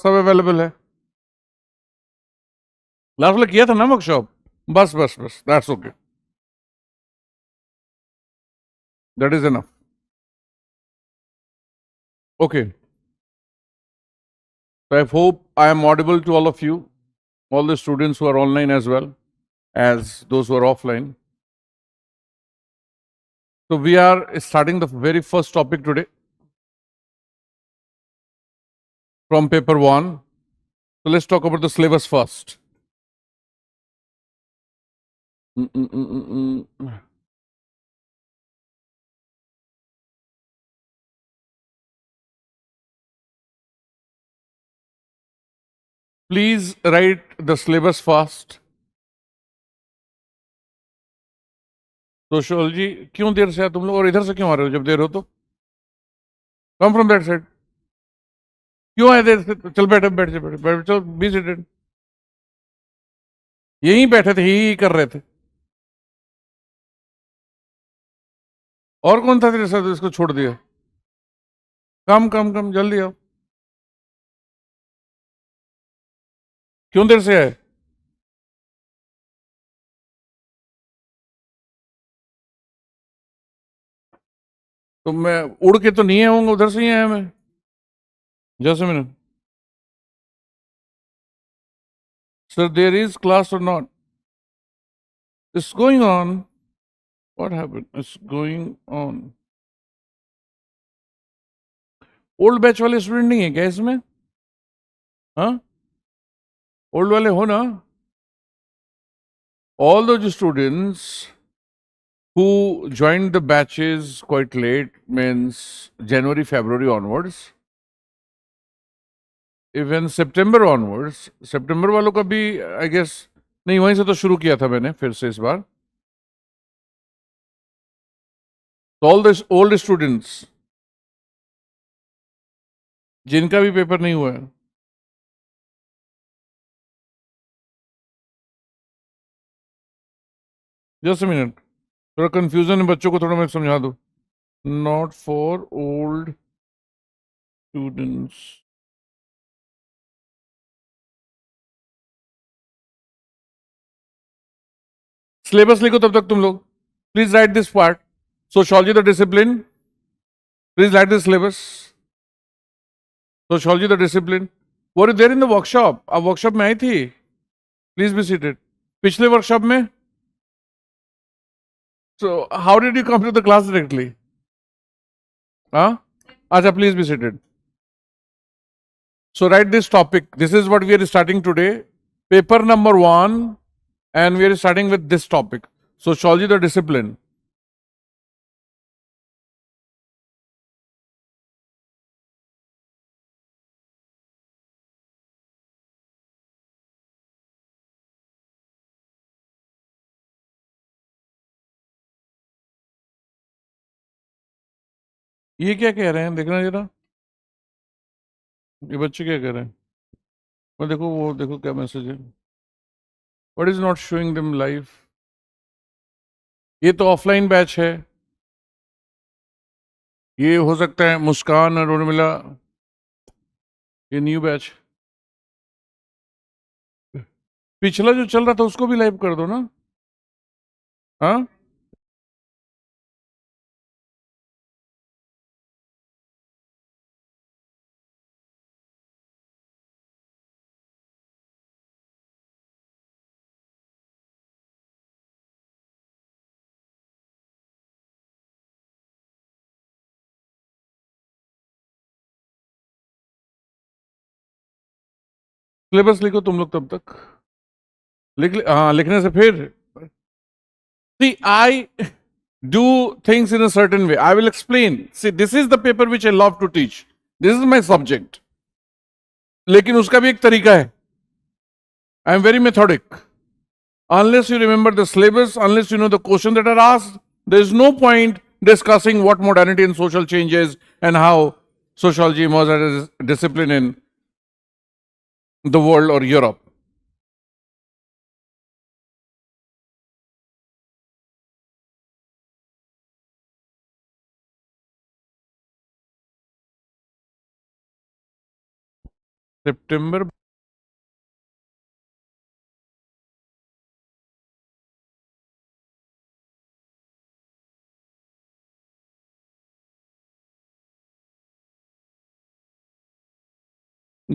सब अवेलेबल है। लास्ट वाला किया था ना वर्कशॉप। बस बस बस, that's okay, that is enough. Okay, so I hope I am audible to all of you, all the students who are online as well as those who are offline. So we are starting the very first topic today from paper one. So let's talk about the syllabus first. Mm, mm, mm, mm, mm. Please write the syllabus fast. Sociology क्यों देर से आए तुम लोग, और इधर से क्यों आ रहे हो जब देर हो तो? Come from that side. क्यों आए देर से? चल बैठे, बैठ जा, बैठ बैठ, चल बी सीटेड। यहीं बैठे थे, यही कर रहे थे। और कौन था तेरे साथ इसको छोड़ दिया? कम कम कम, जल्दी आओ। क्यों देर से आए? तो मैं उड़ के तो नहीं आऊंगा, उधर से ही आया मैं। जैसे मैंने, सर देर इज क्लास और not? It's going on. What happened? It's going on. Old batch वाले स्टूडेंट नहीं है क्या इसमें? हाँ, ओल्ड वाले हो ना? ऑल दो students who joined the batches quite late, means January, February onwards, even September onwards. सितंबर वालों का भी आई गेस नहीं, वहीं से तो शुरू किया था मैंने फिर से इस बार। ऑल द ओल्ड स्टूडेंट्स जिनका भी पेपर नहीं हुआ है, जस्ट मिनट, थोड़ा कंफ्यूजन है बच्चों को, थोड़ा मैं समझा दूं। Not for old students. Syllabus लिखो तब तक तुम लोग। Please write this part, sociology the discipline. Please write this syllabus, sociology the discipline. Were there in the workshop? आप वर्कशॉप में आई थी? Please be seated. पिछले वर्कशॉप में? So how did you come to the class directly? हाँ, अच्छा, please be seated. So write this topic. This is what we are starting today. Paper number one, and we are starting with this topic. Sociology the discipline. ये क्या कह रहे हैं, देखना जरा। ये बच्चे क्या कह रहे हैं? वो देखो, वो देखो क्या मैसेज है। What is not showing them live? ये तो ऑफलाइन बैच है। ये हो सकता है मुस्कान और उर्मिला, ये न्यू बैच। पिछला जो चल रहा था उसको भी लाइव कर दो ना। हाँ, सिलेबस लिखो तुम लोग तब तक। हाँ, लिखने से फिर See, I do things in a certain way. I will explain. See, this is the paper which I love to teach. This is my subject. लेकिन उसका भी एक तरीका है. I am very methodic. Unless you remember the syllabus, unless you know the question that are asked, there is no point discussing what modernity and social change is and how sociology emerged as a discipline in the world or Europe. सितंबर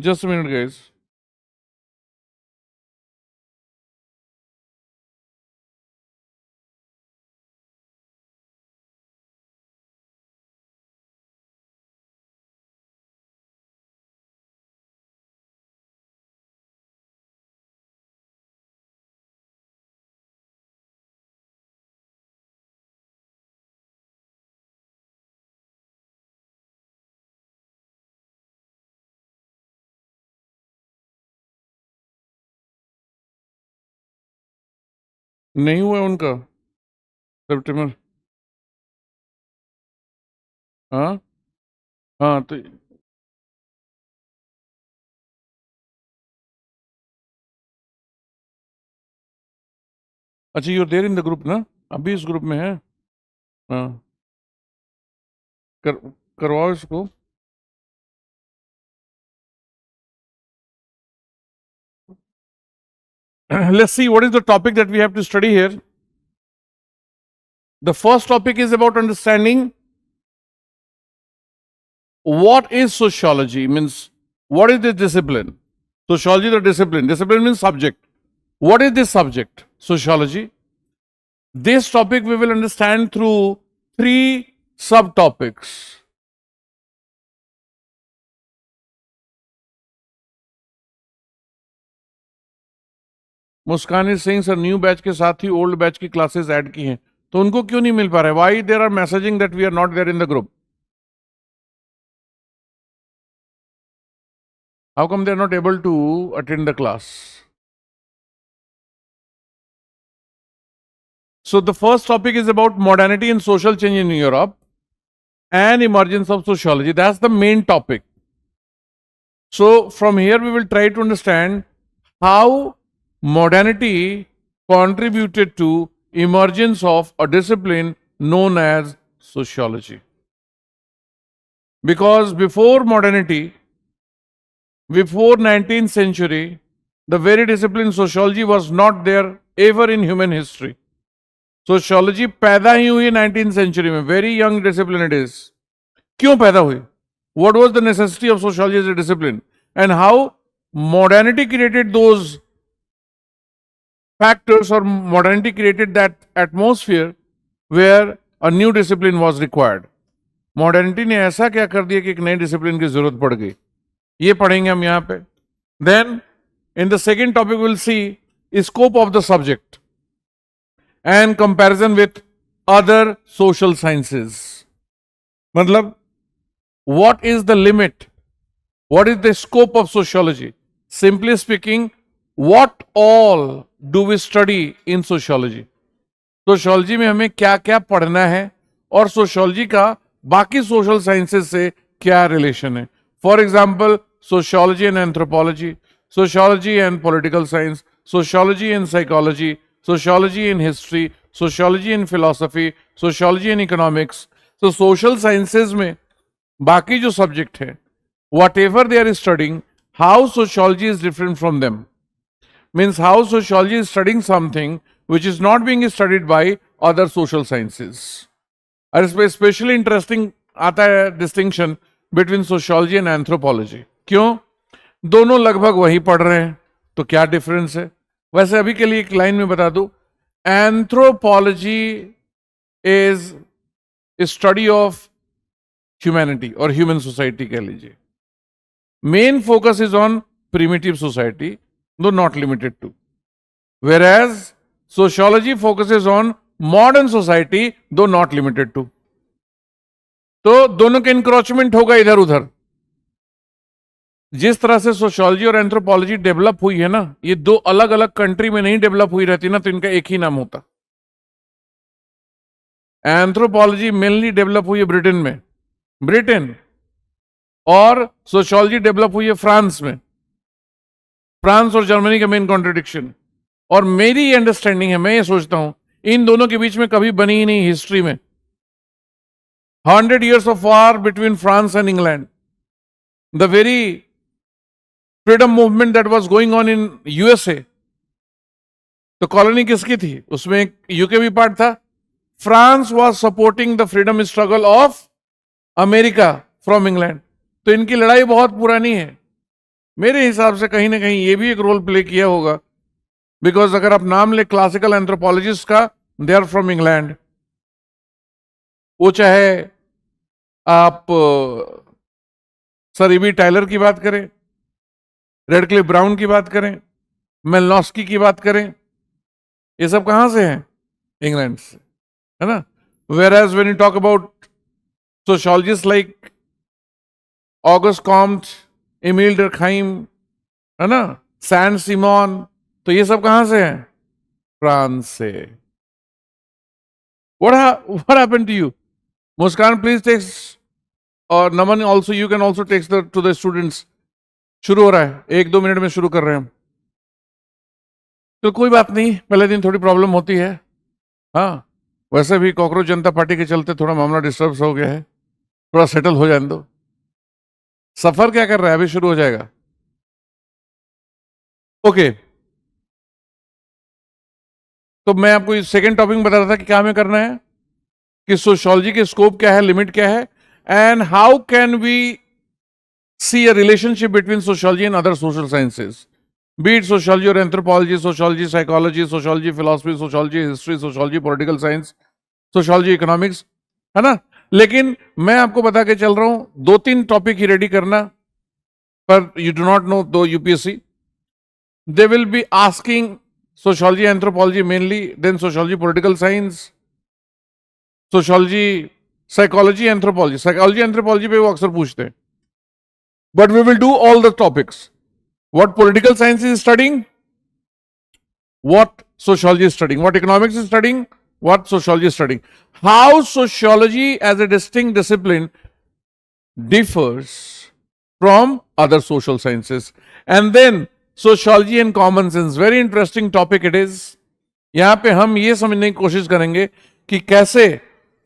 just minute guys. नहीं हुआ उनका सितंबर. हाँ हाँ तो अच्छा, you're there in the group ना. अभी इस ग्रुप में है. हाँ कर, करवाओ इसको. Let's see what is the topic that we have to study here. The first topic is about understanding what is sociology, means what is this discipline. Sociology is a discipline. Discipline means subject. What is this subject? Sociology. This topic we will understand through three subtopics. Muskan is saying sir new batch के साथ ही old batch की classes add की हैं, तो उनको क्यों नहीं मिल पा रहा है? Why there are messaging that we are not there in the group? How come they are not able to attend the class? So the first topic is about modernity and social change in Europe and emergence of sociology. That's the main topic. So from here we will try to understand how modernity contributed to emergence of a discipline known as sociology. Because before modernity, before 19th century, the very discipline sociology was not there ever in human history. Sociology पैदा ही हुई 19th century में. Very young discipline it is. क्यों पैदा हुई? What was the necessity of sociology as a discipline and how modernity created those factors और modernity created that atmosphere where a new discipline was required. Modernity ने ऐसा क्या कर दिया कि एक नए डिसिप्लिन की जरूरत पड़ गई. ये पढ़ेंगे हम यहां पे. Then in the second topic will see scope of the subject and comparison with other social sciences. मतलब what is the limit? What is the scope of sociology? Simply speaking, what all do we study in sociology? Sociology में हमें क्या क्या पढ़ना है और sociology का बाकी सोशल साइंसेस से क्या रिलेशन है. For example sociology and anthropology, sociology and political science, sociology and psychology, sociology in history, sociology in philosophy, sociology in economics. So social sciences में बाकी जो subject है, whatever they are studying, how sociology is different from them. Means how sociology is studying something which is not being studied by other social sciences. और इसमें especially interesting आता है distinction between sociology and anthropology. क्यों? दोनों लगभग वही पढ़ रहे हैं, तो क्या difference है? वैसे अभी के लिए एक लाइन में बता दूं, anthropology is study of humanity और ह्यूमन सोसाइटी कह लीजिए. Main focus is on primitive society, though not limited to. Whereas sociology focuses on modern society, though not limited to. तो दोनों के इंक्रोचमेंट होगा इधर उधर. जिस तरह से सोशियोलॉजी और एंथ्रोपोलॉजी डेवलप हुई है ना, ये दो अलग अलग कंट्री में नहीं डेवलप हुई रहती ना, तो इनका एक ही नाम होता. एंथ्रोपोलॉजी मेनली डेवलप हुई है ब्रिटेन में, ब्रिटेन, और सोशियोलॉजी डेवलप हुई है फ्रांस में. फ्रांस और जर्मनी का मेन कॉन्ट्रडिक्शन. और मेरी अंडरस्टैंडिंग है, मैं ये सोचता हूं इन दोनों के बीच में कभी बनी ही नहीं हिस्ट्री में. 100 years of war between France and England. The very freedom movement that was going on in USA, तो कॉलोनी किसकी थी? उसमें एक यूके भी पार्ट था. France was supporting the freedom struggle of America from England. तो इनकी लड़ाई बहुत पुरानी है. मेरे हिसाब से कहीं ना कहीं ये भी एक रोल प्ले किया होगा, बिकॉज अगर आप नाम ले क्लासिकल एंथ्रोपोलॉजिस्ट का, दे आर फ्रॉम इंग्लैंड. वो चाहे आप सर ईबी टाइलर की बात करें, रेडक्लिफ ब्राउन की बात करें, मेलनॉस्की की बात करें, ये सब कहां से हैं? इंग्लैंड से, है ना. Whereas when you talk about sociologist like Auguste Comte, Emile Durkheim, है ना, सैन सिमोन, तो ये सब कहां से हैं? फ्रांस से. What happened to you? Muskan, please takes, और Naman also, you can also takes to the students. शुरू हो रहा है, 1-2 मिनट में शुरू कर रहे हैं हम. तो कोई बात नहीं, पहले दिन थोड़ी प्रॉब्लम होती है. हाँ, वैसे भी कॉकरोच जनता पार्टी के चलते थोड़ा मामला डिस्टर्ब हो गया है, थोड़ा सेटल हो जाने दो. सफर क्या कर रहा है? अभी शुरू हो जाएगा. ओके, तो मैं आपको सेकेंड टॉपिक बता रहा था कि क्या हमें करना है, कि सोशियोलॉजी के स्कोप क्या है, लिमिट क्या है, and how can we see a relationship between sociology and other social sciences, be it sociology और anthropology, sociology psychology, sociology philosophy, sociology history, sociology political science, sociology economics, है ना. लेकिन मैं आपको बता के चल रहा हूं, 2-3 टॉपिक ही रेडी करना, पर यू डू नॉट नो दो UPSC, they will be asking sociology, anthropology mainly, then sociology, political science, sociology, psychology, anthropology. Psychology, anthropology पे वो अक्सर पूछते हैं. But we will do all the topics. What political science is studying, what sociology is studying, what economics is studying, what sociology is studying. How sociology as a distinct discipline differs from other social sciences. And then sociology and common sense, very interesting topic it is. यहां पे हम ये समझने की कोशिश करेंगे कि कैसे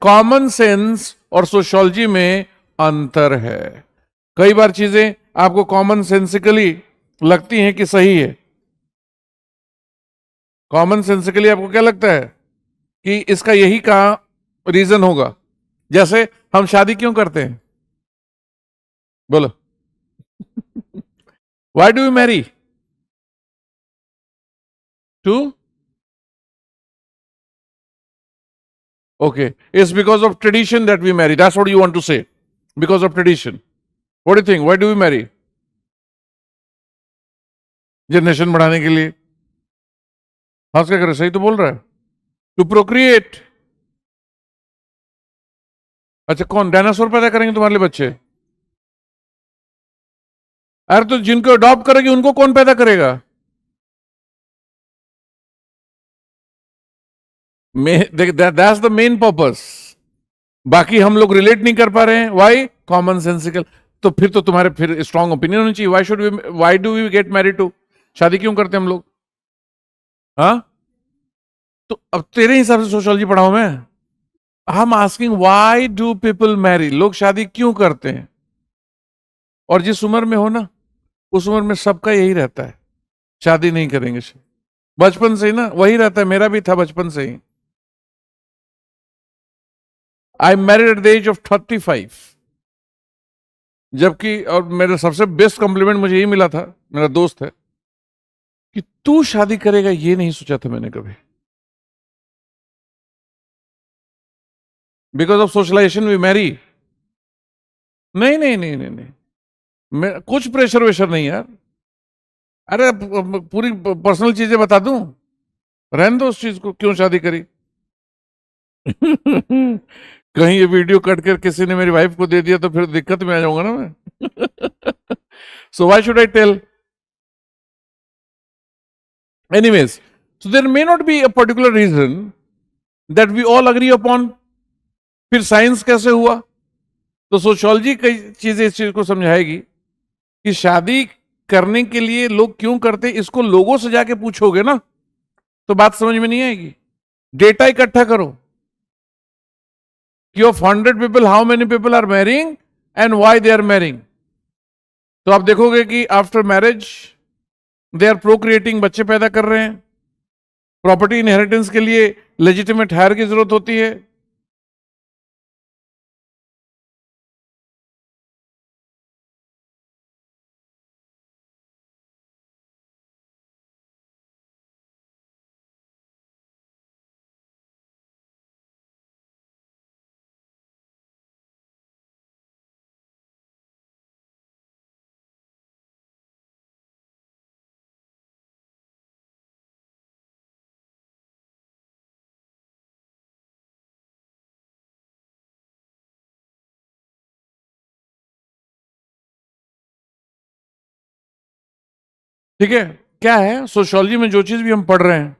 कॉमन सेंस और सोशियोलॉजी में अंतर है. कई बार चीजें आपको कॉमन सेंसिकली लगती हैं कि सही है. कॉमन सेंसिकली आपको क्या लगता है कि इसका यही का रीजन होगा. जैसे हम शादी क्यों करते हैं? बोलो. Why do you Mary? To? Okay, it's because of tradition that we marry. That's what you want to say. Because of tradition. What do you think? Why do we marry? Generation बढ़ाने के लिए. हाँ, क्या करे? सही तो बोल रहा है. To procreate. अच्छा, कौन डायनासोर पैदा करेंगे तुम्हारे लिए बच्चे? अरे तो जिनको अडॉप्ट करेगी उनको कौन पैदा करेगा? That's the main purpose. बाकी हम लोग रिलेट नहीं कर पा रहे हैं. वाई? Common sensical. तो फिर तो तुम्हारे फिर स्ट्रॉन्ग ओपिनियन होनी चाहिए. Why do we get married to? शादी क्यों करते हैं हम लोग? हाँ, तो अब तेरे हिसाब से सोशियोलॉजी पढ़ाऊं मैं? हम asking why do people marry. लोग शादी क्यों करते हैं? और जिस उम्र में हो ना, उस उम्र में सबका यही रहता है, शादी नहीं करेंगे. बचपन से ही ना वही रहता है. मेरा भी था बचपन से ही. I married at the age of 35. जबकि, और मेरा सबसे बेस्ट कॉम्प्लीमेंट मुझे यही मिला था, मेरा दोस्त है, कि तू शादी करेगा ये नहीं सोचा था मैंने कभी. Because of socialization we marry. नहीं नहीं नहीं नहीं नहीं, मैं कुछ प्रेशर वेशर नहीं यार. अरे पूरी पर्सनल चीजें बता दूं? रहने दो उस चीज को, क्यों शादी करी. कहीं ये वीडियो कट कर किसी ने मेरी वाइफ को दे दिया तो फिर दिक्कत में आ जाऊंगा ना मैं. So why should I tell? Anyways, so there may not be a particular reason that we all agree upon. फिर साइंस कैसे हुआ? तो सोशियोलॉजी कई चीजें इस चीज को समझाएगी कि शादी करने के लिए लोग क्यों करते. इसको लोगों से जाके पूछोगे ना तो बात समझ में नहीं आएगी. डेटा इकट्ठा करो कि of 100 people how many people are marrying and why they are marrying. तो आप देखोगे कि after marriage they are procreating, बच्चे पैदा कर रहे हैं, प्रॉपर्टी इनहेरिटेंस के लिए लेजिटिमेट हायर की जरूरत होती है। ठीक है, क्या है सोशियोलॉजी में जो चीज भी हम पढ़ रहे हैं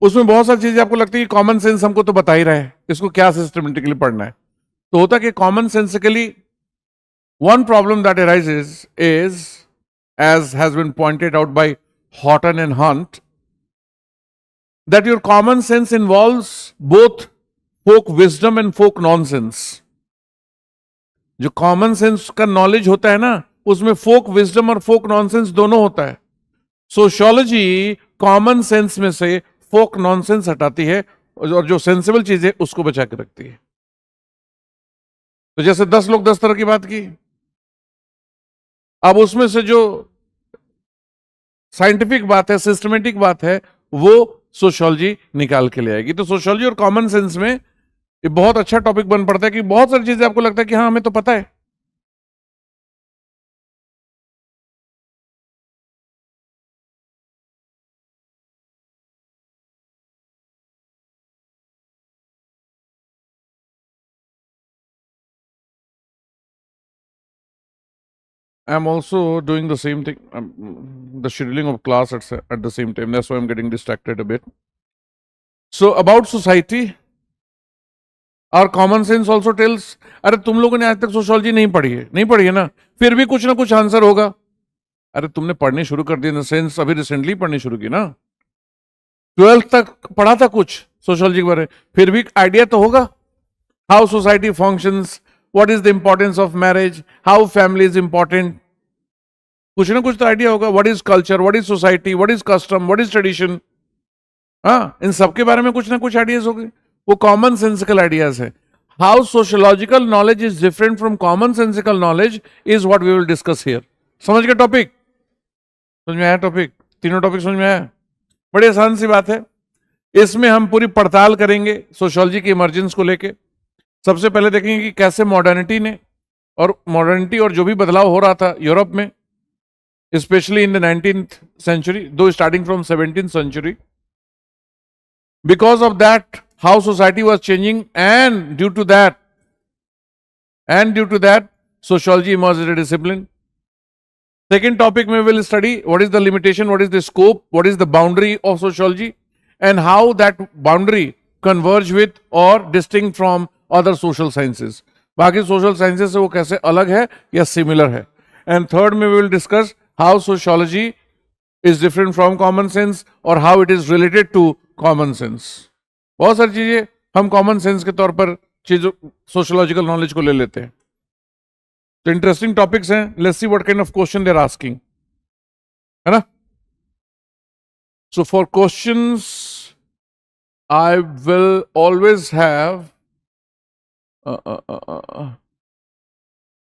उसमें बहुत सारी चीजें आपको लगती है कि कॉमन सेंस हमको तो बता ही रहा है, इसको क्या सिस्टमेटिकली पढ़ना है। तो होता कि common sensically one problem that arises is, as has been pointed out by Horton and Hunt, that your common sense involves both folk wisdom and folk nonsense. जो कॉमन सेंस का नॉलेज होता है ना, उसमें फोक विजडम और फोक nonsense दोनों होता है। सोशियोलॉजी कॉमन सेंस में से फोक नॉनसेंस हटाती है और जो सेंसिबल चीज है उसको बचा के रखती है। तो जैसे 10 लोग 10 तरह की बात की, अब उसमें से जो साइंटिफिक बात है, सिस्टमेटिक बात है, वो सोशियोलॉजी निकाल के ले आएगी। तो सोशियोलॉजी और कॉमन सेंस में ये बहुत अच्छा टॉपिक बन पड़ता है कि बहुत सारी चीजें आपको लगता है कि हाँ हमें तो पता है। I'm also doing the same thing, the scheduling of class at the same time. That's why I'm getting distracted a bit. So about society, our common sense also tells, अरे तुम लोगों ने आज तक सोशियोलॉजी नहीं पढ़ी है ना, फिर भी कुछ ना कुछ आंसर होगा। अरे तुमने पढ़नी शुरू कर दी, सेंस अभी रिसेंटली पढ़नी शुरू की ना, 12th तक पढ़ा था कुछ सोशियोलॉजी के बारे में, फिर भी आइडिया तो होगा। How society functions, what is the importance of marriage, how family is important, कुछ ना कुछ तो आइडिया होगा। What is culture, what is society, what is custom, what is tradition, हाँ इन सब के बारे में कुछ ना कुछ आइडियाज होंगे, वो कॉमन सेंसिकल आइडियाज है। How sociological knowledge is different from common sensical knowledge is what we will discuss here. समझ गए टॉपिक? समझ में आया टॉपिक? तीनों टॉपिक समझ में आया? बड़ी आसान सी बात है। इसमें हम पूरी पड़ताल करेंगे सोशियोलॉजी के इमर्जेंस को लेके। सबसे पहले देखेंगे कि कैसे मॉडर्निटी और जो भी बदलाव हो रहा था यूरोप में, especially in the 19th century, though starting from 17th century, because of that how society was changing, and due to that sociology emerged as a discipline. Second topic we will study what is the limitation, what is the scope, what is the boundary of sociology, and how that boundary converge with or distinct from other social sciences. बाकी social sciences से वो कैसे अलग है या similar है. And third we will discuss how sociology is different from common sense और how it is related to common sense. बहुत सारी चीजें हम common sense के तौर पर चीजों sociological knowledge को ले लेते हैं। तो इंटरेस्टिंग टॉपिक्स हैं। Let's see what kind of question they are asking, है ना? So for questions I will always have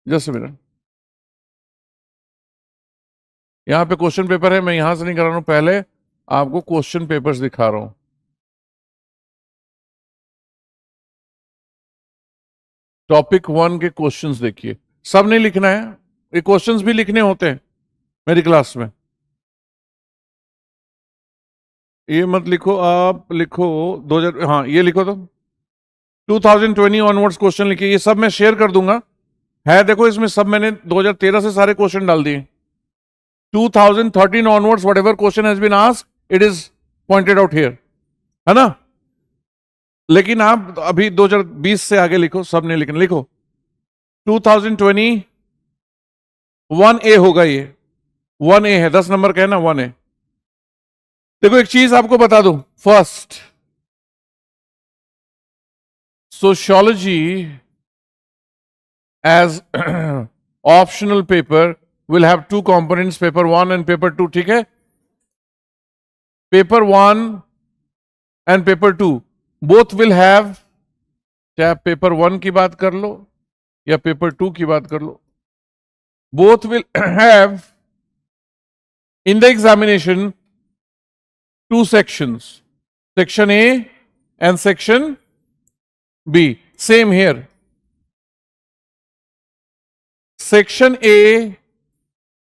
just a minute. यहां पे क्वेश्चन पेपर है, मैं यहां से नहीं करा रहा हूं, पहले आपको क्वेश्चन पेपर्स दिखा रहा हूं। टॉपिक 1 के क्वेश्चंस देखिए, सब नहीं लिखना है, ये क्वेश्चंस भी लिखने होते हैं मेरी क्लास में। ये मत लिखो, आप लिखो 2000, हाँ ये लिखो तो 2020 ऑनवर्ड्स क्वेश्चन लिखिए। ये सब मैं शेयर कर दूंगा, है देखो इसमें सब मैंने 2013 से सारे क्वेश्चन डाल दिए। 2013 onwards whatever question has been asked it is pointed out here, है ना? लेकिन आप अभी 2020 से आगे लिखो, सब नहीं लिखना, लिखो 2020 1A होगा, ये 1A है, 10 नंबर का है ना 1A। देखो एक चीज आपको बता दूं, first sociology as optional paper will have two components, paper 1 and paper 2. ठीक है? Paper 1 and paper 2 both will have, चाहे पेपर 1 की बात कर लो या पेपर 2 की बात कर लो, both will have in the examination two sections, section A and section B. Same here. Section A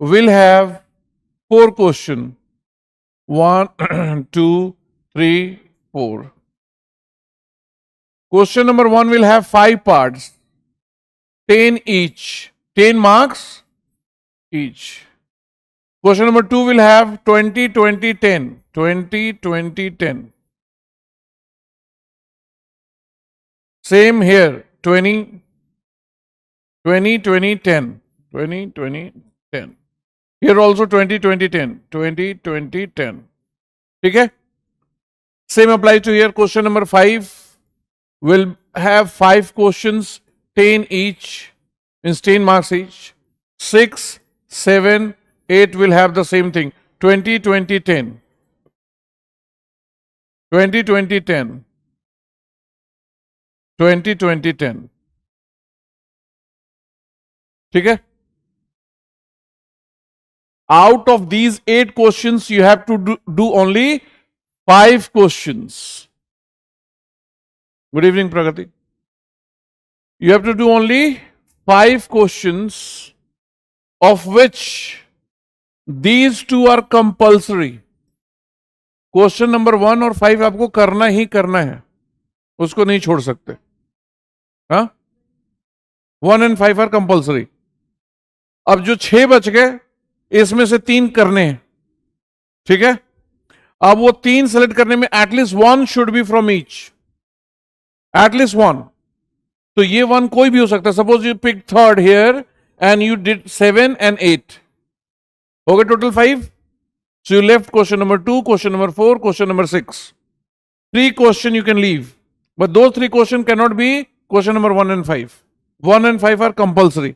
will have 4 questions. 1, 2, 3, 4. Question number 1 will have 5 parts, 10 each, 10 marks each. Question number 2 will have 20, 20, 10. 20, 20, 10. Same here, 20, 20, 20, 10. 20, 20, 10. Here also 20, 20, 10. 20, 20, 10. Okay? Same applies to here. Question number 5 will have 5 questions, 10 each, means 10 marks each. 6, 7, 8 will have the same thing. 20, 20, 10. 20, 20, 10. 20, 20, 10. ठीक है? Out of these 8 questions, you have to do only 5 questions. Good evening, Pragati. You have to do only 5 questions, of which these 2 are compulsory. Question number 1 और 5 आपको करना ही करना है, उसको नहीं छोड़ सकते. हाँ, 1 and 5 आर कंपल्सरी. अब जो 6 बच गए, इसमें से 3 करने हैं. ठीक है? अब वो 3 सेलेक्ट करने में at least 1 should be from each. At least 1. तो ये 1 कोई भी हो सकता है. Suppose you pick third here and you did 7 and 8. हो गए total 5. So you left question number 2, question number 4, question number 6. 3 questions you can leave. But those 3 questions cannot be question number 1 and 5. 1 and 5 are compulsory.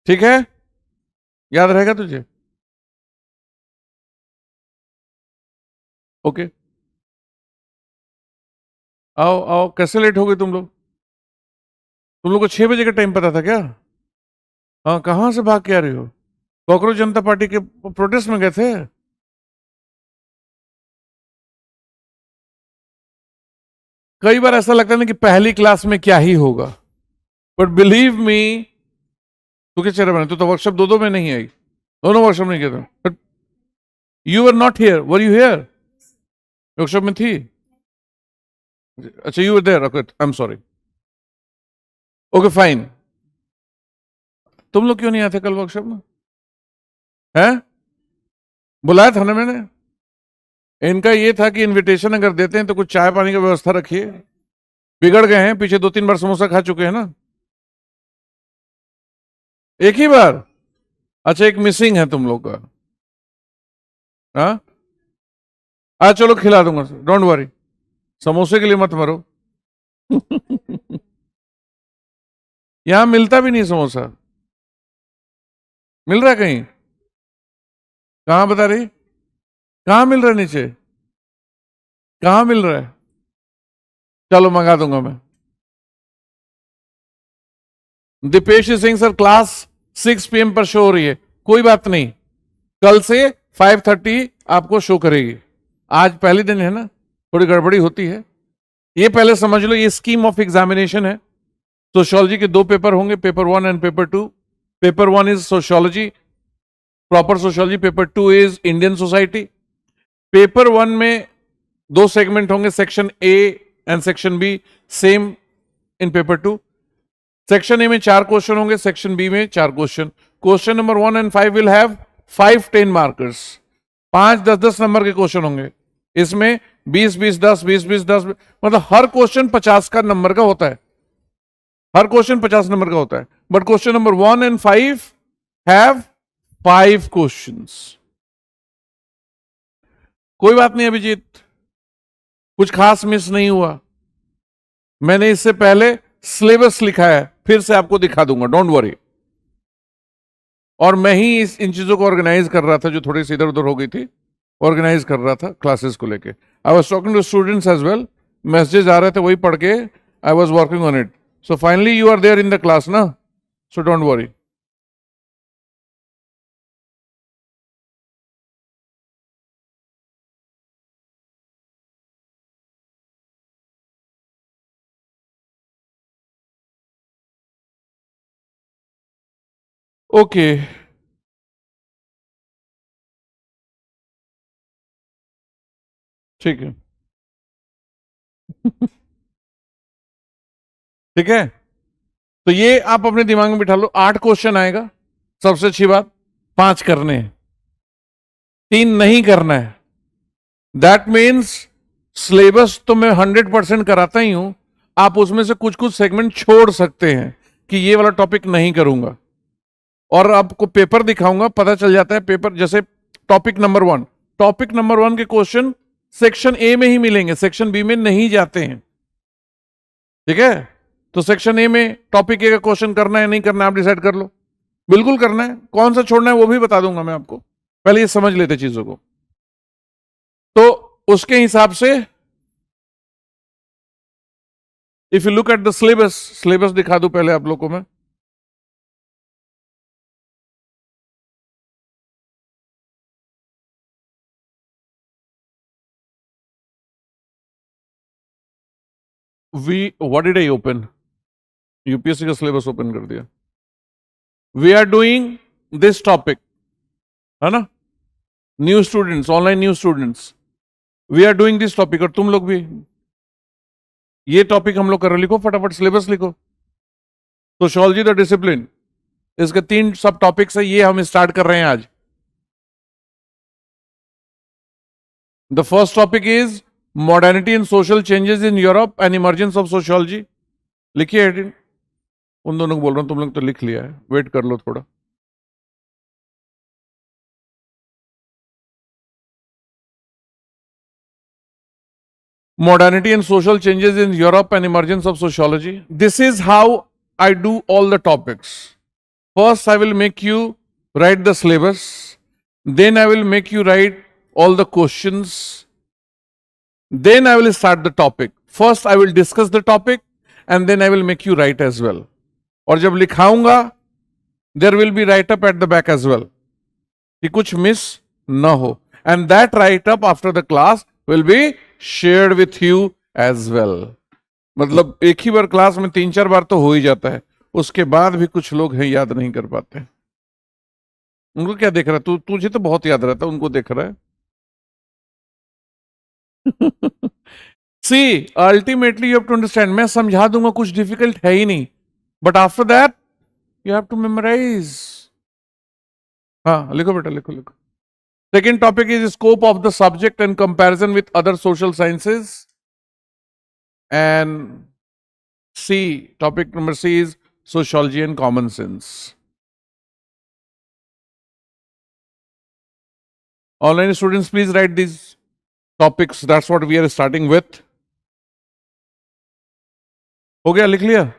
ठीक है? याद रहेगा तुझे? Okay. आओ आओ, कैसे लेट हो गए तुम लोग? तुम लोग को 6 बजे का टाइम पता था क्या? हाँ, कहां से भाग के आ रहे हो? कॉकरोच जनता पार्टी के प्रोटेस्ट में गए थे? कई बार ऐसा लगता है ना कि पहली क्लास में क्या ही होगा, बट बिलीव मी, तू क्या चेहरा बना? तू तो वर्कशॉप 2 में नहीं आई. दोनों वर्कशॉप नहीं गए थे. You were not here. Were you here? Workshop में थी. अच्छा, you were there. Okay, I am sorry. Okay, fine. तुम लोग क्यों नहीं आते कल वर्कशॉप में? हैं? बुलाया था ना मैंने. इनका ये था कि इनविटेशन अगर देते हैं तो कुछ चाय पानी की व्यवस्था रखिए. बिगड़ गए हैं, पीछे 2-3 बार समोसा खा चुके हैं ना. एक ही बार. अच्छा, एक मिसिंग है तुम लोग का. हाँ, आज चलो खिला दूंगा, डोंट वरी. समोसे के लिए मत मरो. यहां मिलता भी नहीं समोसा. मिल रहा है कहीं? कहां बता रही? कहां मिल रहा है? नीचे कहां मिल रहा है? चलो मंगा दूंगा मैं. Dipesh Singh sir, class 6 PM पर शो हो रही है. कोई बात नहीं, कल से 5:30 आपको शो करेगी. आज पहले दिन है ना, थोड़ी गड़बड़ी होती है. ये पहले समझ लो, ये स्कीम ऑफ एग्जामिनेशन है. सोशियोलॉजी के 2 पेपर होंगे, paper 1 and paper 2. Paper 1 is sociology, proper sociology. Paper 2 is Indian society. Paper 1 में 2 सेगमेंट होंगे, section A and section B. Same in paper 2. Section A में 4 क्वेश्चन होंगे, सेक्शन बी में 4 question. Question number 1 and 5 will have 5 10 markers. 5 10 number के question होंगे. इसमें 20 20 10 20 20 10, मतलब हर question 50 का नंबर का होता है. हर क्वेश्चन 50 नंबर का होता है. But question number 1 and 5 have 5 questions. कोई बात नहीं अभिजीत, कुछ खास मिस नहीं हुआ. मैंने इससे पहले सिलेबस लिखा है फिर से आपको दिखा दूंगा, डोंट वरी। और मैं ही इन चीजों को ऑर्गेनाइज कर रहा था जो थोड़ी सी इधर उधर हो गई थी, ऑर्गेनाइज कर रहा था क्लासेस को लेके। I was talking to students as well, messages आ रहे थे, वही पढ़ के I was working on it. So finally you are there in the class ना, सो डोंट वरी। ओके, ठीक है। ठीक है, तो ये आप अपने दिमाग में बिठा लो, 8 क्वेश्चन आएगा। सबसे अच्छी बात, 5 करने हैं, 3 नहीं करना है। दैट मीन्स सिलेबस तो मैं 100% कराता ही हूं, आप उसमें से कुछ कुछ सेगमेंट छोड़ सकते हैं कि ये वाला टॉपिक नहीं करूंगा। और आपको पेपर दिखाऊंगा, पता चल जाता है पेपर, जैसे टॉपिक नंबर 1, टॉपिक नंबर 1 के क्वेश्चन सेक्शन ए में ही मिलेंगे, सेक्शन बी में नहीं जाते हैं। ठीक है, तो सेक्शन ए में टॉपिक ए का क्वेश्चन करना है नहीं करना है, आप डिसाइड कर लो। बिल्कुल करना है, कौन सा छोड़ना है वो भी बता दूंगा मैं आपको, पहले ये समझ लेते चीजों को। तो उसके हिसाब से if you look at the syllabus, syllabus दिखा दूं पहले आप लोग को मैं। What did I open? UPSC का सिलेबस ओपन कर दिया। We are doing this topic, है ना, new students, online new students, we are doing this topic. और तुम लोग भी ये टॉपिक हम लोग कर रहे, लिखो फटाफट सिलेबस लिखो। सोशियोलॉजी द डिसिप्लिन, इसके 3 सब टॉपिक्स है, ये हम स्टार्ट कर रहे हैं आज। The first topic is modernity and social changes in Europe and emergence of sociology. लिखिए हेडिंग, उन दोनों को बोल रहा हूं, तुम लोग तो लिख लिया है, वेट कर लो थोड़ा। Modernity and social changes in Europe and emergence of sociology. This is how I do all the topics. First, I will make you write the syllabus. Then, I will make you write all the questions. Then, I will start the topic. First, I will discuss the topic and then I will make you write as well. और जब लिखाऊंगा, there will be write up at the back as well, कि कुछ miss ना हो. And that write up after the class will be shared with you as well. मतलब एक ही बार class में 3-4 बार तो हो ही जाता है, उसके बाद भी कुछ लोग हैं याद नहीं कर पाते। उनको क्या देख रहा है? तुझे तो बहुत याद रहता है, उनको देख रहा है। See ultimately you have to understand, मैं समझा दूंगा, कुछ डिफिकल्ट है ही नहीं, but after that you have to memorise. हाँ लिखो बेटा, लिखो लिखो। Second topic is scope of the subject and comparison with other social sciences. And topic number C is sociology and common sense. Online students, please write these topics. That's what we are starting with. हो गया, लिख लिया?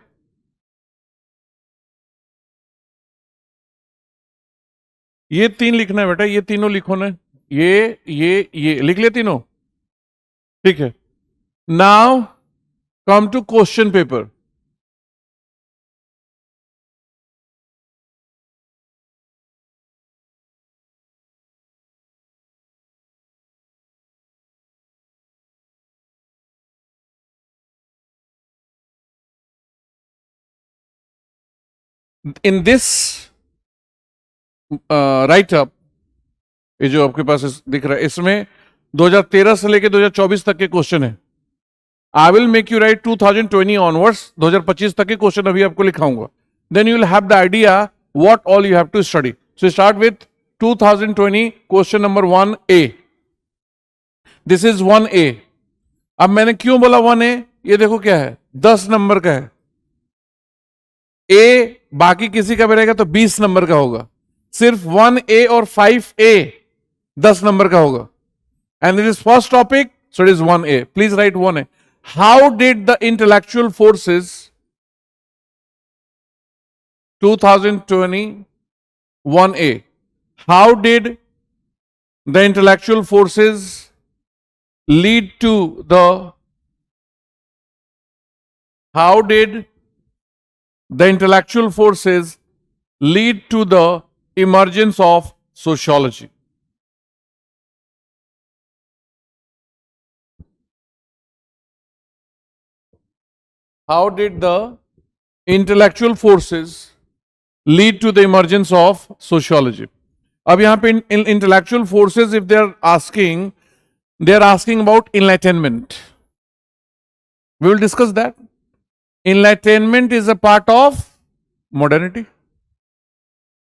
ये 3 लिखना है बेटा, ये तीनों लिखो ना, ये लिख लिया तीनों? ठीक है। Now come to question paper. In this write up, ये जो आपके पास दिख रहा है, इसमें 2013 से लेके 2024 तक के क्वेश्चन है। I will make you write 2020 onwards, 2025 तक के क्वेश्चन अभी आपको लिखाऊंगा। Then you will have the idea what all you have to study. So start with 2020 question number 1A। This is 1A। अब मैंने क्यों बोला 1A? ये देखो क्या है, 10 नंबर का है। ए बाकी किसी का भी रहेगा तो 20 नंबर का होगा, सिर्फ 1A और 5A 10 नंबर का होगा। And it is first topic, so it is 1A। Please right 1A। How did the intellectual forces 2021A. How did the intellectual forces lead to the how did the intellectual forces lead to the emergence of sociology? How did the intellectual forces lead to the emergence of sociology? अब यहां पे intellectual forces, if they are asking about enlightenment. We will discuss that. Enlightenment is a part of modernity.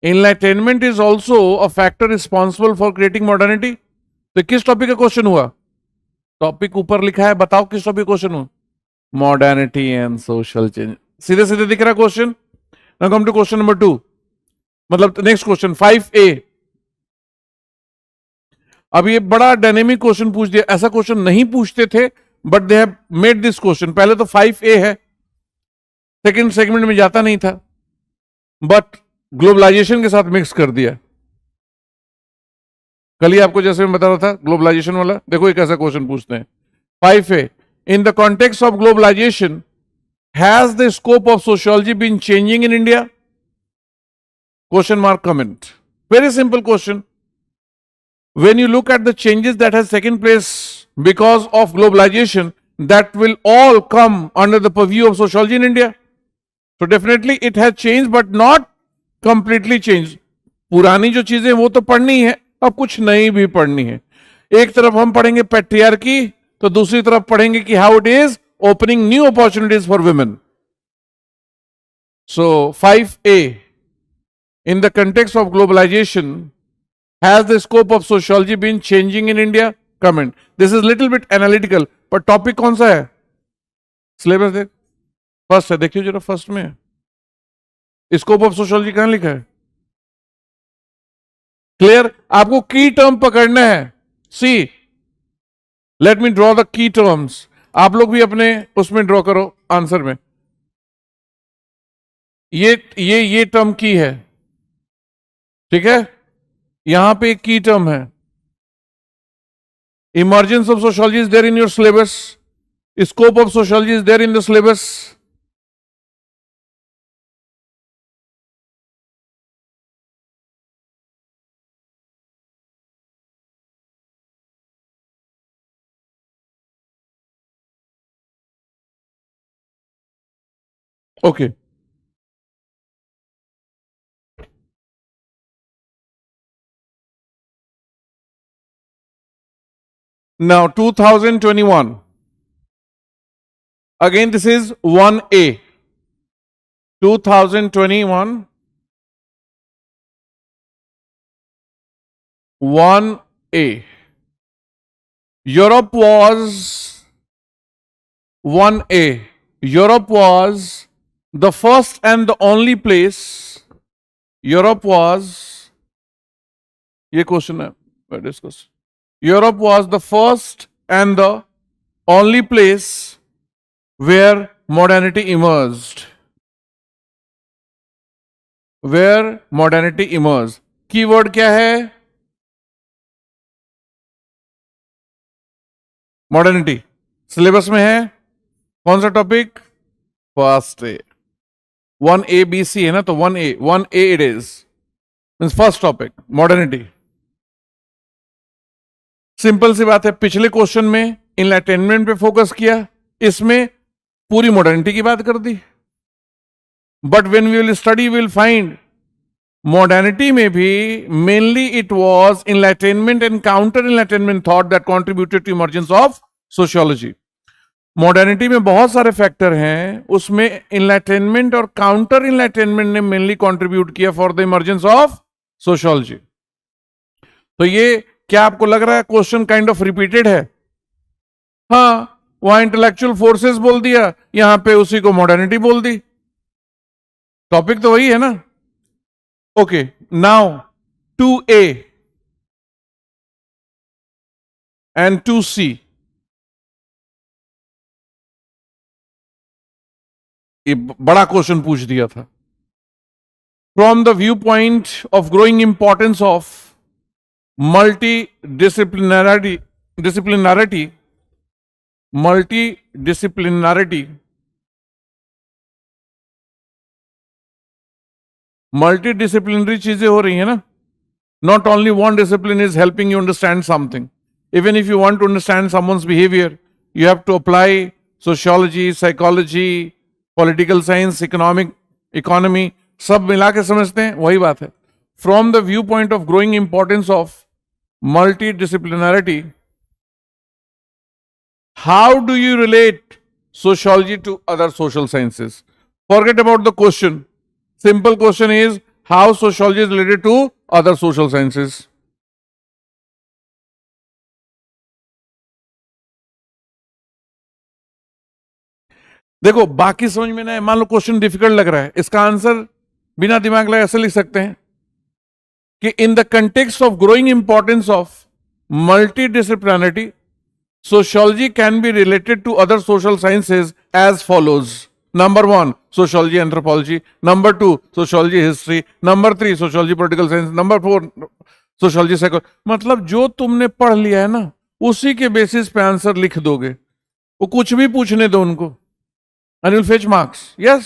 Enlightenment is also a factor responsible for creating modernity. तो किस topic का question हुआ? Topic ऊपर लिखा है, बताओ किस टॉपिक क्वेश्चन हुआ? Modernity and social change. सीधे सीधे दिख रहा question. Now come to question number 2. मतलब नेक्स्ट क्वेश्चन 5A. अब ये बड़ा डायनेमिक क्वेश्चन पूछ दिया. ऐसा क्वेश्चन नहीं पूछते थे, but they have made this question. पहले तो 5A है, सेकंड सेगमेंट में जाता नहीं था, बट ग्लोबलाइजेशन के साथ मिक्स कर दिया. कल ही आपको जैसे मैं बता रहा था ग्लोबलाइजेशन वाला, देखो एक ऐसा क्वेश्चन पूछते हैं. 5A. In the context of globalization, has the scope of sociology been changing in India? Question mark comment. Very simple question. When you look at the changes that has taken place because of globalization, that will all come under the purview of sociology in India. So definitely it has changed, but not completely changed. पुरानी जो चीजें वो तो पढ़नी है, अब कुछ नई भी पढ़नी है. एक तरफ हम पढ़ेंगे पैट्रियार्की, तो दूसरी तरफ पढ़ेंगे कि how it is opening new opportunities for women. So 5A. In the context of globalization, has the scope of sociology been changing in India? Comment. This is little bit analytical, पर topic कौन सा है? Syllabus देख, first है, देखिए जरा first में scope of sociology कहां लिखा है? क्लियर? आपको की टर्म पकड़ना है. See, let me draw the key terms. आप लोग भी अपने उसमें ड्रॉ करो आंसर में. ये टर्म की है, ठीक है? यहां पे एक की टर्म है. Emergence of sociology is there in your syllabus. Scope of sociology is there in the syllabus. Okay. Now 2021. Again, this is 1A. 2021. 1A. Europe was 1A. Europe was the first and the only place. Europe was, ये question है, discuss. Europe was the first and the only place where modernity emerged. Where modernity emerged. Keyword क्या है? Modernity. Syllabus में है. कौन सा topic? First A. 1ABC है ना, तो 1A it is. Means first topic modernity. Simple सी बात है. पिछले क्वेश्चन में इनलाइटेनमेंट पे फोकस किया, इसमें पूरी मॉडर्निटी की बात कर दी. But when we will study will find modernity में भी mainly it was enlightenment and counter enlightenment thought that contributed to emergence of sociology. Modernity में बहुत सारे फैक्टर हैं, उसमें इनलाइटेनमेंट और काउंटर इनलाइटेनमेंट ने मेनली कंट्रीब्यूट किया for the emergence of sociology. तो ये क्या आपको लग रहा है क्वेश्चन काइंड ऑफ रिपीटेड है? हाँ, वहां इंटेलेक्चुअल फोर्सेस बोल दिया, यहां पे उसी को मॉडर्निटी बोल दी. टॉपिक तो वही है ना. Okay, now 2A and 2C. ये बड़ा क्वेश्चन पूछ दिया था. from the viewpoint of growing importance of multidisciplinarity, disciplinarity, multidisciplinarity, multidisciplinary चीजें हो रही है ना. Not only one discipline is helping you understand something. Even if you want to understand someone's behavior, you have to apply sociology, psychology, political science, economy, सब मिला के समझते हैं, वही बात है. From the viewpoint of growing importance of multidisciplinarity, how do you relate sociology to other social sciences? Forget about the question. Simple question is, how sociology is related to other social sciences? देखो, बाकी समझ में ना, मान लो question difficult लग रहा है, इसका आंसर बिना दिमाग लगाए ऐसे लिख सकते हैं कि in the context of growing importance of multidisciplinarity, sociology can be related to other social sciences as follows. Number 1, sociology anthropology. Number 2, sociology history. Number 3, sociology political science. Number 4, sociology psychology. मतलब जो तुमने पढ़ लिया है ना, उसी के basis पे आंसर लिख दोगे. वो कुछ भी पूछने दो उनको, and you'll fetch marks. Yes.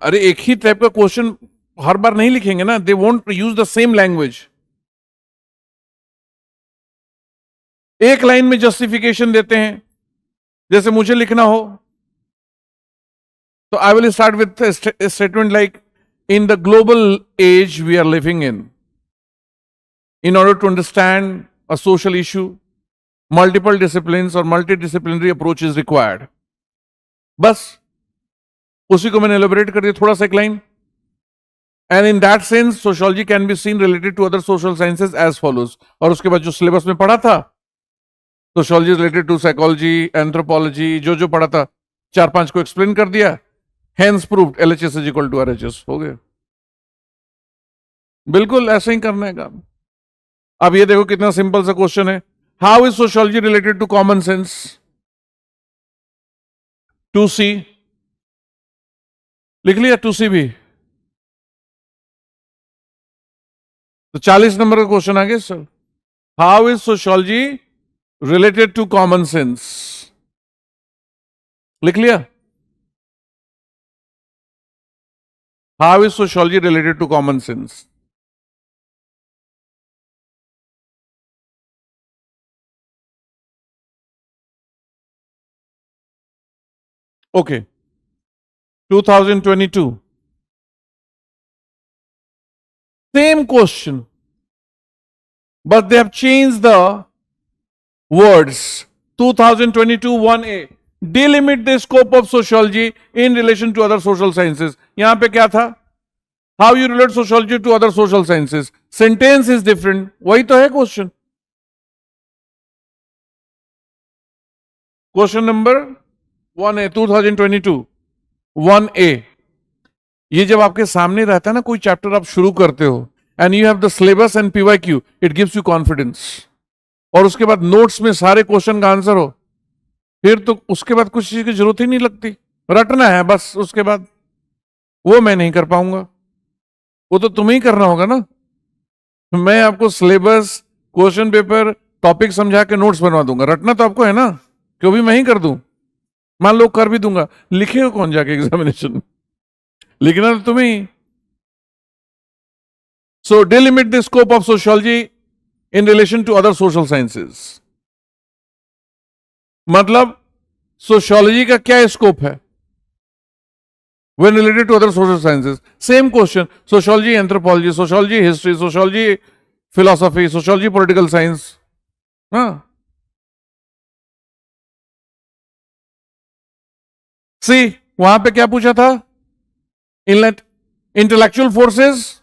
अरे एक ही टाइप का क्वेश्चन हर बार नहीं लिखेंगे ना. They won't use the same language. एक लाइन में जस्टिफिकेशन देते हैं, जैसे मुझे लिखना हो तो I will start with statement like, in the global age we are living in order to understand a social issue, multiple discipline और मल्टीडिसिप्लिनरी अप्रोच इज रिक्वायर्ड. बस उसी को मैंने एलोबरेट कर दिया, थोड़ा सा एक line. And in that sense sociology can be seen related to other social sciences as follows. और उसके बाद जो सिलेबस में पढ़ा था, sociology related to psychology, anthropology, जो पढ़ा था 4-5 को एक्सप्लेन कर दिया. Hence proved LHS is equal to RHS. हो गया. बिल्कुल ऐसे ही करना है काम. अब ये देखो कितना सिंपल सा क्वेश्चन है. How is sociology related to common sense? 2C लिख लिया, 2C भी. तो 40 नंबर का क्वेश्चन आ गया sir. How is sociology related to common sense? लिख लिया. How is sociology related to common sense? Okay. 2022. Same question, but they have changed the words. 2022 1A, delimit the scope of sociology in relation to other social sciences. यहां पे क्या था? How you relate sociology to other social sciences? Sentence is different. वही तो है question. Question number 1A 2022 1A. ये जब आपके सामने रहता है ना कोई चैप्टर, आप शुरू करते हो and you have the syllabus and PYQ, it gives you confidence. और उसके बाद नोट्स में सारे क्वेश्चन का आंसर हो, फिर तो उसके बाद कुछ चीज की जरूरत ही नहीं लगती. रटना है बस. उसके बाद वो मैं नहीं कर पाऊंगा, वो तो तुम्हें ही करना होगा ना. मैं आपको सिलेबस, क्वेश्चन पेपर, टॉपिक समझा के नोट्स बनवा दूंगा. रटना तो आपको है ना, क्यों भी मैं ही कर दूं. मान लो कर भी दूंगा, लिखेगा कौन जाके एग्जामिनेशन में? लिखना तो तुम्हें ही. So delimit the scope of sociology in relation to other social sciences. मतलब सोशियोलॉजी का क्या स्कोप है when related to other social sciences? Same question. Sociology, anthropology, sociology, history, sociology, philosophy, sociology, political science. हाँ. See, वहां पे क्या पूछा था? Intellectual forces.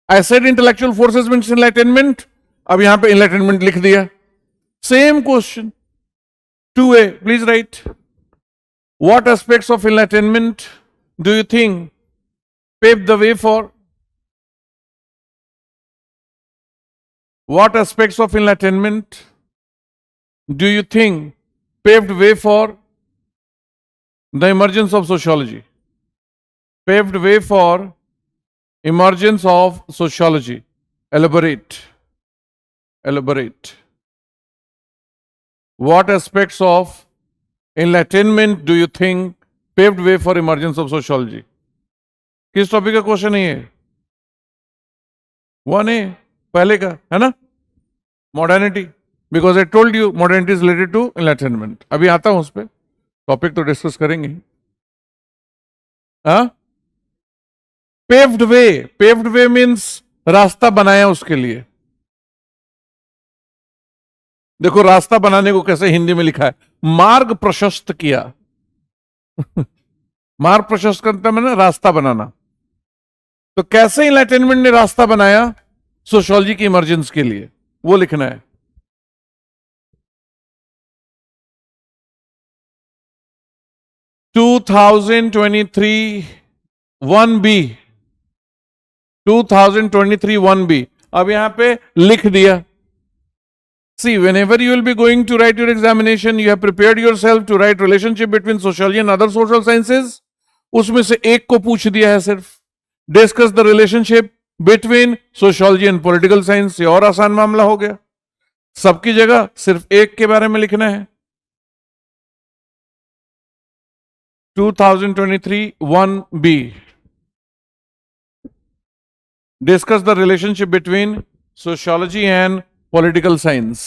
I said intellectual forces means enlightenment. अब यहां पे enlightenment लिख दिया. Same question. 2A, please write. What aspects of enlightenment do you think paved the way for? What aspects of enlightenment do you think paved way for the emergence of sociology? Paved way for Emergence of sociology. Elaborate. Elaborate. What aspects of enlightenment do you think paved way for emergence of sociology? किस topic का question है ये? 1A पहले का है ना, modernity, because I told you modernity is related to enlightenment. अभी आता हूं उस पर, टॉपिक तो डिस्कस करेंगे. हाँ, पेव्ड वे मीन्स रास्ता बनाया उसके लिए. देखो रास्ता बनाने को कैसे हिंदी में लिखा है, मार्ग प्रशस्त किया. मार्ग प्रशस्त करता मैंने रास्ता बनाना. तो कैसे इनलाइटनमेंट ने रास्ता बनाया सोशियोलॉजी की इमर्जेंस के लिए, वो लिखना है. To 2023 1B. अब यहां पे लिख दिया. See, whenever you will be going to write your examination, you have prepared yourself to write relationship between sociology and other social sciences. उसमें से एक को पूछ दिया है सिर्फ. Discuss the relationship between sociology and political science. ये और आसान मामला हो गया. सबकी जगह सिर्फ एक के बारे में लिखना है. 2023 1B. Discuss the relationship between sociology and political science.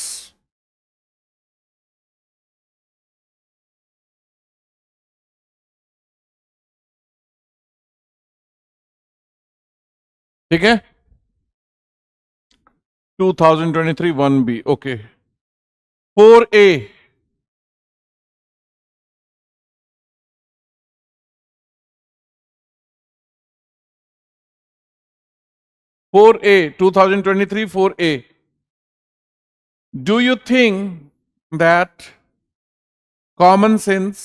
ठीक है, 2023 1B. Okay, 4A. 2023 4A. Do you think that common sense?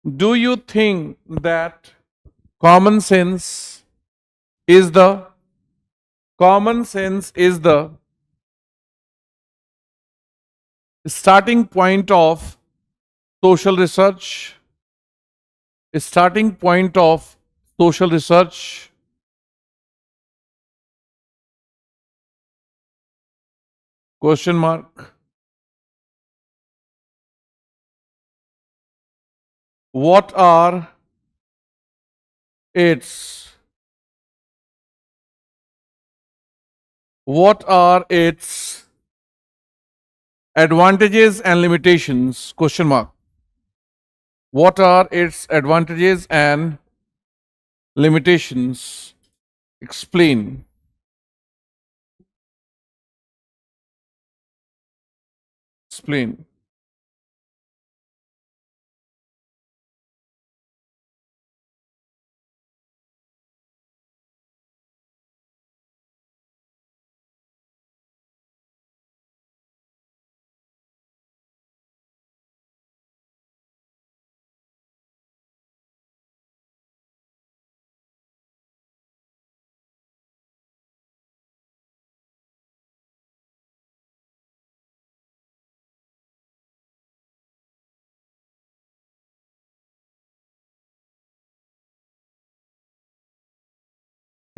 Do you think that common sense is the starting point of social research? Starting point of social research. Question mark. What are its advantages and limitations? Question mark. What are its advantages and limitations? Explain. Explain.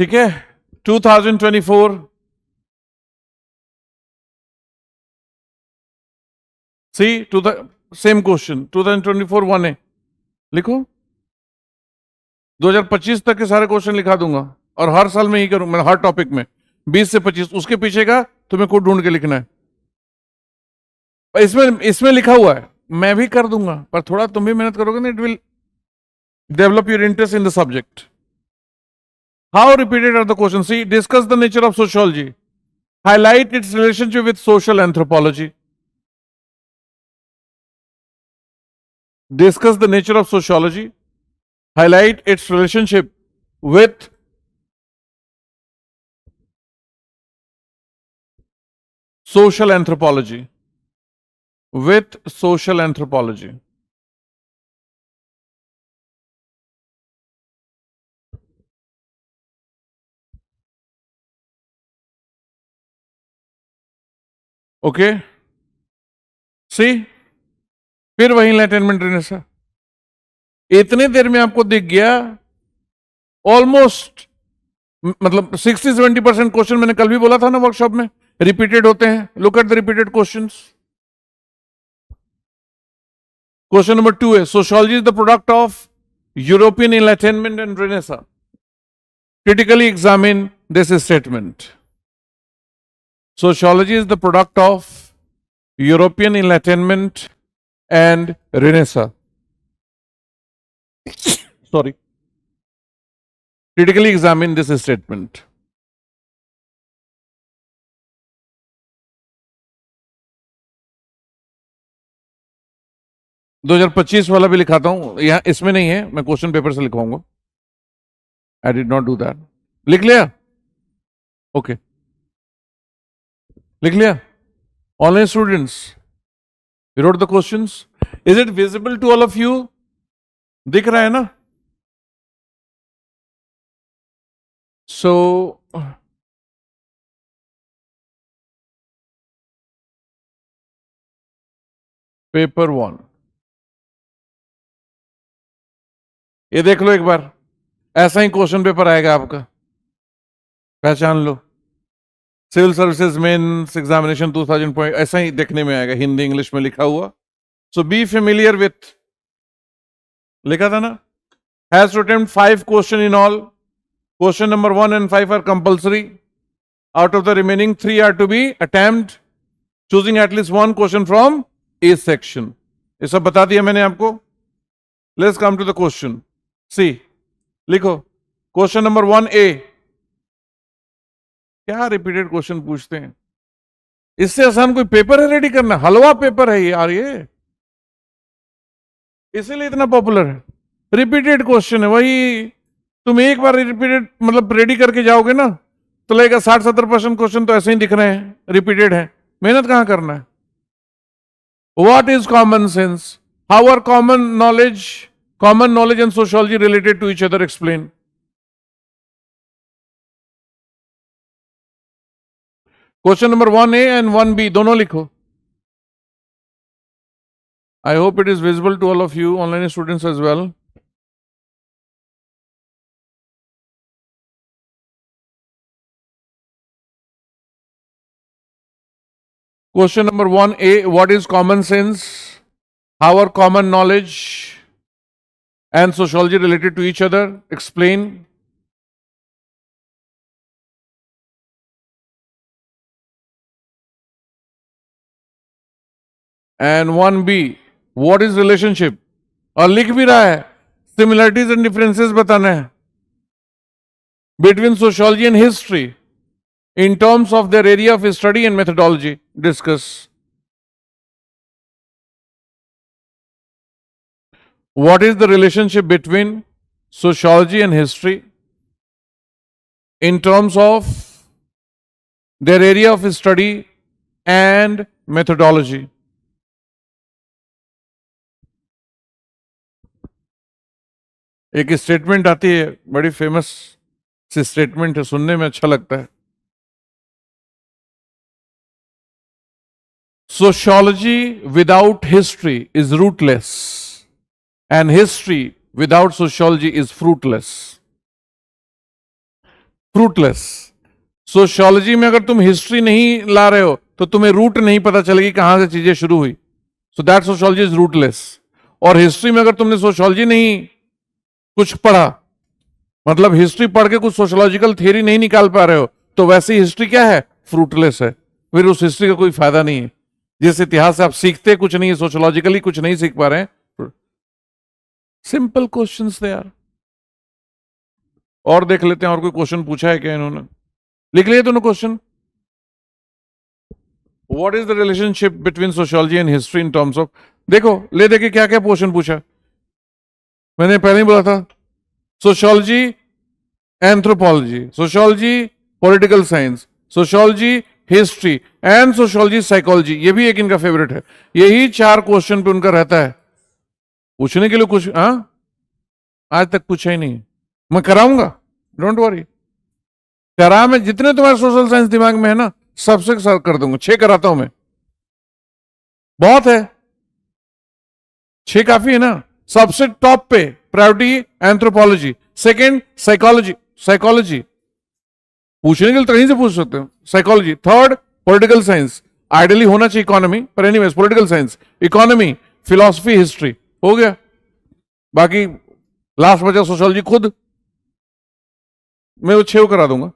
ठीक है, 2024. See to the same question 2024 1A. लिखो, 2025 तक के सारे question लिखा दूंगा और हर साल में ही करूं मैं, हर टॉपिक में 20 से 25. उसके पीछे का तुम्हें खुद ढूंढ के लिखना है. इसमें लिखा हुआ है, मैं भी कर दूंगा, पर थोड़ा तुम भी मेहनत करोगे ना, it will develop your interest in the subject. How repeated are the questions? See, discuss the nature of sociology. Highlight its relationship with social anthropology. Discuss the nature of sociology. Highlight its relationship with social anthropology. With social anthropology. Okay, see फिर वही एंलाइटनमेंट renaissance. इतने देर में आपको दिख गया almost मतलब 60-70% question मैंने कल भी बोला था ना वर्कशॉप में, रिपीटेड होते हैं. Look at the repeated questions. Question number 2 है sociology is the product of European enlightenment and renaissance. Critically examine this statement. Sociology is the product of European Enlightenment and Renaissance. Sorry. Critically examine this statement. दो 2025 वाला भी लिखाता हूं, यहां इसमें नहीं है, मैं क्वेश्चन पेपर से लिखवाऊंगा. I did not do that. लिख लिया? ओके. लिख लिया? Online students, you wrote the questions. Is it visible to all of you? दिख रहा है ना? So पेपर 1 ये देख लो एक बार. ऐसा ही क्वेश्चन पेपर आएगा आपका, पहचान लो. Civil services mains examination 2000 point ऐसा ही देखने में आएगा, हिंदी इंग्लिश में लिखा हुआ. सो बी फेमिलियर विथ, लिखा था ना, has to attempt 5 question in all. Question number 1 and 5 are compulsory. Out of the remaining 3 are to be attempt, choosing at least 1 question from a section. ये सब बता दिया मैंने आपको. Let's come to the question. See, लिखो question number 1A. क्या repeated question पूछते हैं? इससे आसान कोई पेपर है रेडी करना? हलवा पेपर है यार ये, इसीलिए इतना पॉपुलर है. रिपीटेड क्वेश्चन है. वही तुम एक बार रिपीटेड मतलब रेडी करके जाओगे ना तो लगेगा 60-70% क्वेश्चन तो ऐसे ही दिख रहे हैं, रिपीटेड है. मेहनत कहां करना है? What is common sense? How are common knowledge and sociology related to each other? Explain. Question number 1A and 1B दोनों लिखो. I hope it is visible to all of you online students as well. Question number 1A, what is common sense? How are common knowledge and sociology related to each other? Explain. And 1B, what is relationship? और लिख भी रहा है, similarities and differences बताना है between sociology and history in terms of their area of study and methodology. Discuss. What is the relationship between sociology and history in terms of their area of study and methodology? एक statement आती है, बड़ी famous सी statement है, सुनने में अच्छा लगता है. Sociology without history is rootless, and history without sociology is fruitless. Fruitless. Sociology में अगर तुम हिस्ट्री नहीं ला रहे हो तो तुम्हें रूट नहीं पता चलेगी कहां से चीजें शुरू हुई. So that sociology is rootless. और हिस्ट्री में अगर तुमने सोशियोलॉजी नहीं कुछ पढ़ा, मतलब हिस्ट्री पढ़ के कुछ सोशियोलॉजिकल थियरी नहीं निकाल पा रहे हो, तो वैसी हिस्ट्री क्या है? फ्रूटलेस है. फिर उस हिस्ट्री का कोई फायदा नहीं है. जिस इतिहास से आप सीखते कुछ नहीं है, सोशियोलॉजिकली कुछ नहीं सीख पा रहे हैं. सिंपल क्वेश्चंस थे यार. और देख लेते हैं और कोई क्वेश्चन पूछा है क्या इन्होंने. लिख लिए दोनों question. What is the relationship between sociology and history in terms of, देखो ले देखे क्या क्या क्वेश्चन पूछा. मैंने पहले ही बोला था, sociology anthropology, sociology political science, sociology history and sociology psychology. ये भी एक इनका फेवरेट है. यही 4 क्वेश्चन पे उनका रहता है. पूछने के लिए कुछ आज तक पूछा ही नहीं. मैं कराऊंगा, डोंट वरी. करा मैं जितने तुम्हारे सोशल साइंस दिमाग में है ना, सबसे सर कर दूंगा. 6 कराता हूं मैं, बहुत है. 6 काफी है ना. सबसे टॉप पे प्रायोरिटी एंथ्रोपोलॉजी, सेकेंड साइकोलॉजी, पूछने के लिए तो कहीं से पूछ सकते हो। Psychology. Third, political science, ideally होना चाहिए इकोनॉमी, पर anyways political science, economy, philosophy, history, हो गया। बाकी लास्ट बचा सोशियोलॉजी। खुद मैं वो 6 करा दूंगा।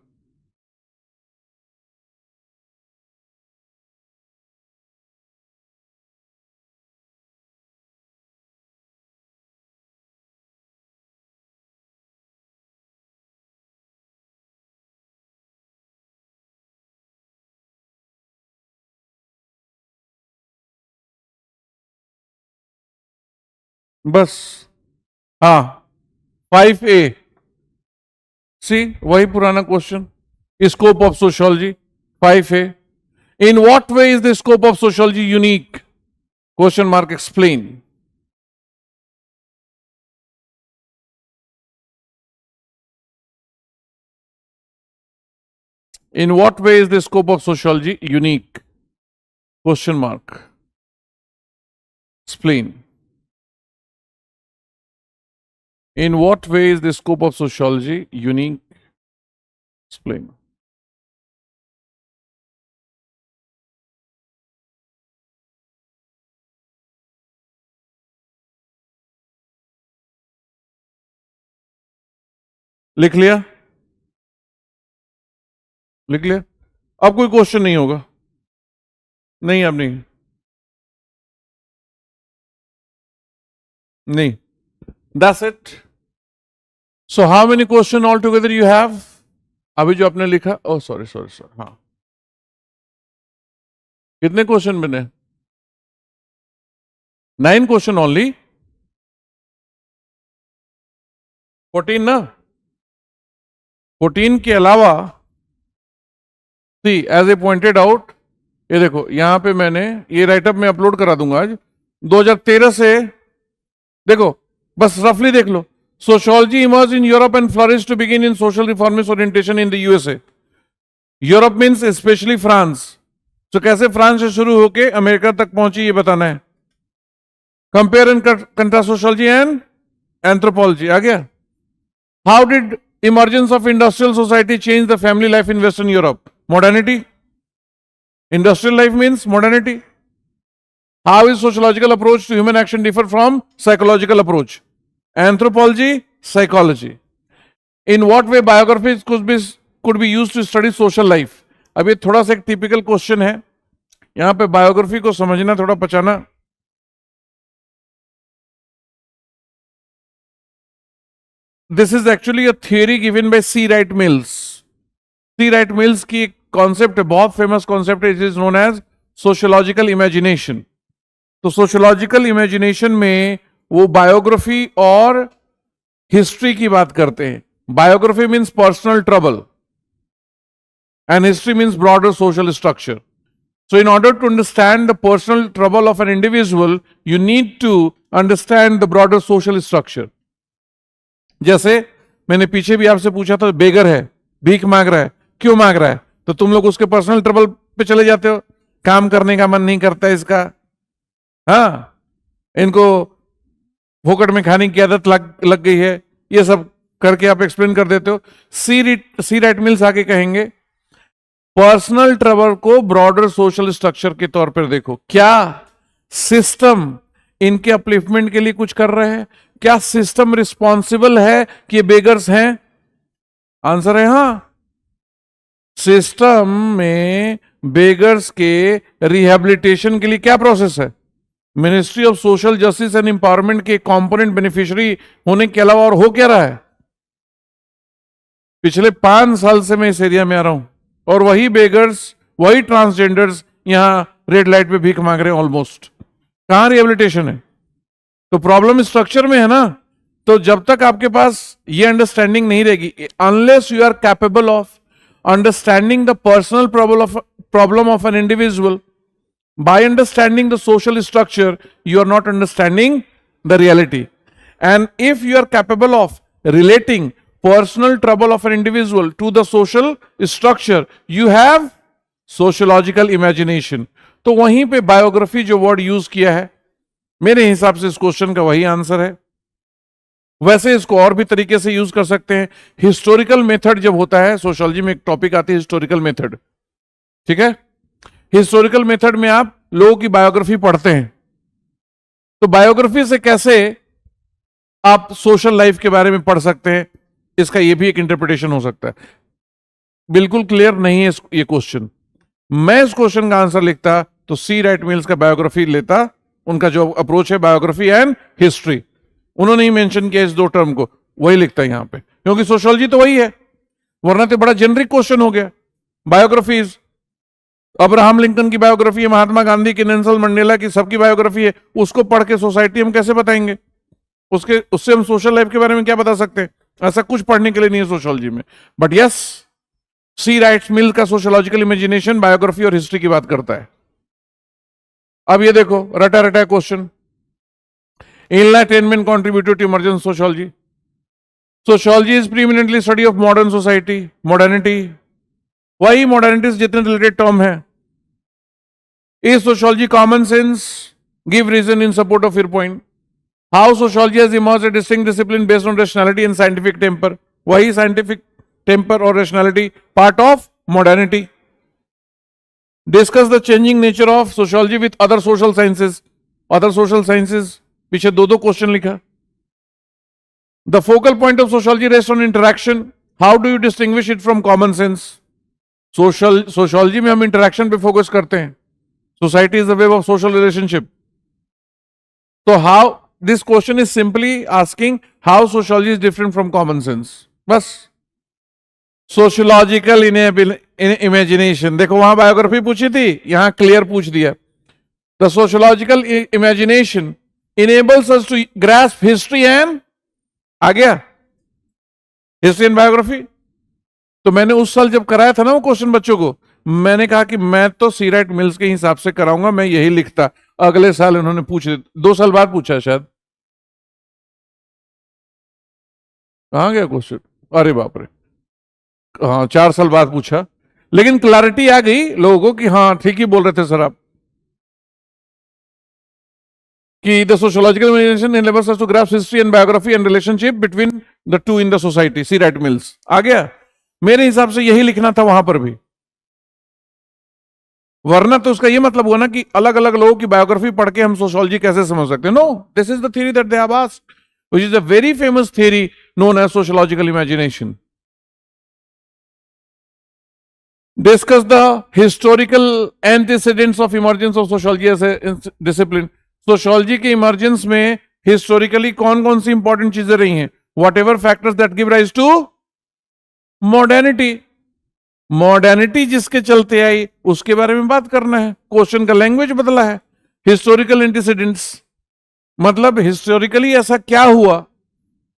बस, हाँ, 5A, सी वही पुराना question, scope of sociology, 5A। In what way is the scope of sociology unique? Question mark, explain. In what way is the scope of sociology unique? Question mark. Explain. In what way is the scope of sociology unique? Explain. लिख लिया? लिख लिया? अब कोई question नहीं होगा? नहीं, अब नहीं, नहीं। That's it. So how many question altogether you have? अभी जो आपने लिखा, oh sorry, हाँ, कितने क्वेश्चन बने? 9 क्वेश्चन ओनली। 14 ना? 14 के अलावा, सी एज ए पॉइंटेड आउट, ये देखो यहां पे मैंने ये राइटअप में अपलोड करा दूंगा आज, 2013 से, देखो बस रफली देख लो। Sociology emerge in Europe and flourish to begin in social reformist orientation in the USA. Europe means specially France. तो कैसे फ्रांस से शुरू होके अमेरिका तक पहुंची, ये बताना है। Compare and contrast sociology and anthropology. आ गया? How did emergence of industrial society change the family life in western Europe? Modernity. Industrial life means modernity. How is sociological approach to human action differ from psychological approach? Anthropology, psychology. In what way biographies could be used to study social life? अब ये थोड़ा सा एक typical question है, यहां पे biography को समझना, थोड़ा पचाना। This is actually a theory given by C. Wright Mills. C. Wright Mills की एक कॉन्सेप्ट है, बहुत फेमस कॉन्सेप्ट है, it is known as sociological imagination. तो सोशियोलॉजिकल इमेजिनेशन में वो बायोग्राफी और हिस्ट्री की बात करते हैं। Biography means personal trouble and history means broader social structure. So in order to understand the personal trouble of an individual, you need to understand the broader social structure. जैसे मैंने पीछे भी आपसे पूछा था, बेगर है, भीख मांग रहा है, क्यों मांग रहा है? तो तुम लोग उसके पर्सनल ट्रबल पे चले जाते हो, काम करने का मन नहीं करता है इसका, हाँ, इनको फोकट में खाने की आदत लग गई है, ये सब करके आप एक्सप्लेन कर देते हो। सी राइट मिल्स आके कहेंगे पर्सनल ट्रबल को ब्रॉडर सोशल स्ट्रक्चर के तौर पर देखो। क्या सिस्टम इनके अपलिफ्टमेंट के लिए कुछ कर रहे हैं? क्या सिस्टम रिस्पॉन्सिबल है कि ये बेगर्स हैं? आंसर है हाँ। सिस्टम में बेगर्स के रिहेबिलिटेशन के लिए क्या प्रोसेस है? Ministry of social justice and empowerment के कंपोनेंट बेनिफिशियरी होने के अलावा और हो क्या रहा है? पिछले 5 साल से मैं इस एरिया में आ रहा हूं और वही बेगर्स, वही ट्रांसजेंडर्स यहां रेड लाइट पे भीख मांग रहे हैं ऑलमोस्ट। कहां रिहेबिलिटेशन है? तो प्रॉब्लम स्ट्रक्चर में है ना। तो जब तक आपके पास ये अंडरस्टैंडिंग नहीं रहेगी, unless you are capable of understanding the personal problem of an individual, by understanding the social structure, you are not understanding the reality. And if you are capable of relating personal trouble of an individual to the social structure, you have sociological imagination. तो वहीं पे biography जो word use किया है, मेरे हिसाब से इस क्वेश्चन का वही आंसर है। वैसे इसको और भी तरीके से यूज कर सकते हैं। हिस्टोरिकल मेथड जब होता है, सोशियोलॉजी में एक टॉपिक आती है हिस्टोरिकल मेथड, ठीक है। हिस्टोरिकल मेथड में आप लोगों की बायोग्राफी पढ़ते हैं, तो बायोग्राफी से कैसे आप सोशल लाइफ के बारे में पढ़ सकते हैं, इसका यह भी एक इंटरप्रिटेशन हो सकता है। बिल्कुल क्लियर नहीं है ये क्वेश्चन। मैं इस क्वेश्चन का आंसर लिखता तो सी राइट मिल्स का बायोग्राफी लेता, उनका जो अप्रोच है बायोग्राफी एंड हिस्ट्री, उन्होंने ही मेंशन किया इस दो टर्म को, वही लिखता है यहां पे, क्योंकि सोशियोलॉजी तो वही है, वरना तो बड़ा जेनरिक क्वेश्चन हो गया। बायोग्राफीज, अब्राहम लिंकन की बायोग्राफी है, महात्मा गांधी की, नेल्सन मंडेला की, सबकी बायोग्राफी है, उसको पढ़ के सोसाइटी हम कैसे बताएंगे, उससे हम सोशल लाइफ के बारे में क्या बता सकते हैं? ऐसा कुछ पढ़ने के लिए नहीं है सोशियोलॉजी में। बट यस, सी राइट्स मिल का सोशियोलॉजिकल इमेजिनेशन बायोग्राफी और हिस्ट्री की बात करता है। अब ये देखो, रटा रटा question, Enlightenment contributed to emergence sociology. Sociology is preeminently study of modern society, modernity. Why modernity जितने related term है? Is sociology common sense? Give reason in support of your point. How sociology has emerged a distinct discipline based on rationality and scientific temper. Why is scientific temper or rationality part of modernity? Discuss the changing nature of sociology with other social sciences. Other social sciences. पीछे दो दो question लिखा। The focal point of sociology rest on interaction, how do you distinguish it from common sense? Sociology में हम interaction पे focus करते हैं, society is the web of social relationship. तो how, this question is simply asking how sociology is different from common sense, बस। Sociological imagination, देखो वहां biography पूछी थी, यहां क्लियर पूछ दिया। The sociological imagination enables us to grasp history and, आ गया, हिस्ट्री एंड बायोग्राफी। तो मैंने उस साल जब कराया था ना वो क्वेश्चन बच्चों को, मैंने कहा कि मैं तो सी राइट मिल्स के हिसाब से कराऊंगा, मैं यही लिखता। अगले साल उन्होंने पूछे, 2 साल बाद पूछा शायद, कहां गया क्वेश्चन, अरे बाप रे, हाँ 4 साल बाद पूछा, लेकिन क्लैरिटी आ गई लोगों को कि हाँ ठीक ही बोल रहे थे सर आप, कि the sociological imagination enables us to grasp history and biography and relationship between the two in the society. C Wright Mills आ गया। मेरे हिसाब से यही लिखना था वहां पर भी, वरना तो उसका ये मतलब हुआ ना कि अलग अलग लोगों की बायोग्राफी पढ़ के हम सोशियोलॉजी कैसे समझ सकते हैं। No, this is the theory that they have asked, which is a very famous theory known as sociological imagination. Discuss the historical antecedents of emergence of sociology as a discipline. Sociology के emergence में historically कौन कौन सी important चीजें रही हैं, whatever factors that give rise to modernity. Modernity जिसके चलते आई उसके बारे में बात करना है, क्वेश्चन का लैंग्वेज बदला है। हिस्टोरिकल एंटीसीडेंट्स मतलब हिस्टोरिकली ऐसा क्या हुआ,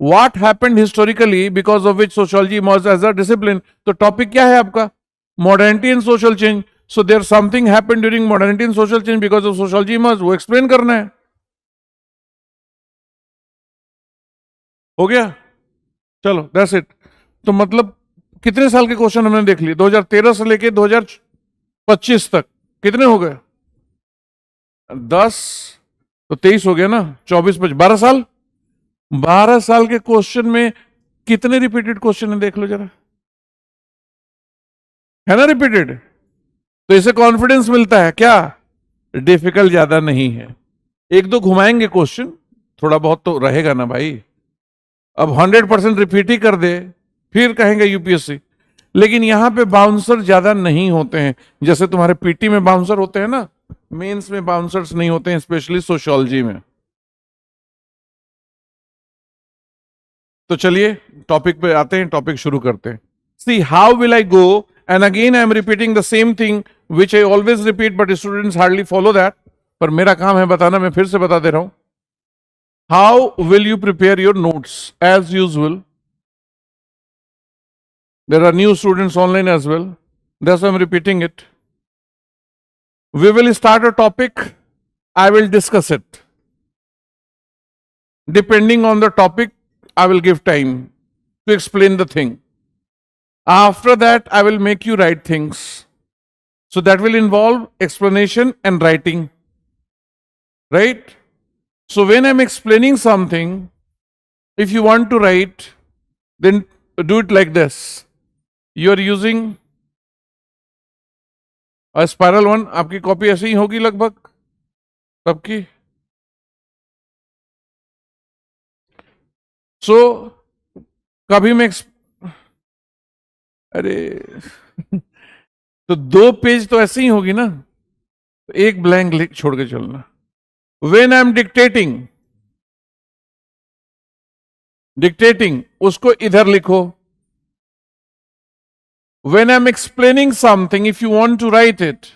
what happened historically because of which sociology emerge as a discipline. तो टॉपिक क्या है आपका, modernity and social change. So there's something happened during modernity and social change because of sociology emerged, वो explain करना है। हो गया, चलो दैट्स इट। तो मतलब कितने साल के क्वेश्चन हमने देख लिए, 2013 से लेके 2025 तक, कितने हो गए? 10 तो 23 हो गया ना, 24 25 12 साल। 12 साल के क्वेश्चन में कितने रिपीटेड क्वेश्चन है देख लो जरा, है ना रिपीटेड, तो इसे कॉन्फिडेंस मिलता है क्या, डिफिकल्ट ज्यादा नहीं है। एक दो घुमाएंगे क्वेश्चन, थोड़ा बहुत तो रहेगा ना भाई। अब 100% रिपीट ही कर दे फिर कहेंगे यूपीएससी, लेकिन यहां पे बाउंसर ज्यादा नहीं होते हैं, जैसे तुम्हारे पीटी में बाउंसर होते हैं ना, मेंस में बाउंसर्स नहीं होते हैं, स्पेशली सोशियोलॉजी में। तो चलिए टॉपिक पे आते हैं, टॉपिक शुरू करते हैं। See how will I go, and again I am repeating the same thing which I always repeat, but students hardly follow that. पर मेरा काम है बताना, मैं फिर से बता दे रहा हूं। How will you prepare your notes? As usual, there are new students online as well. That's why I'm repeating it. We will start a topic. I will discuss it. Depending on the topic, I will give time to explain the thing. After that, I will make you write things. So that will involve explanation and writing, right? So when I'm explaining something, If you want to write, then do it like this. You are using a spiral one. आपकी copy ऐसे ही होगी लगभग सबकी. So कभी मैं अरे तो 2 page तो ऐसे ही होगी ना, एक ब्लैंक लिख छोड़ के चलना. When I am डिक्टेटिंग उसको इधर लिखो. When I am explaining something, if you want to write it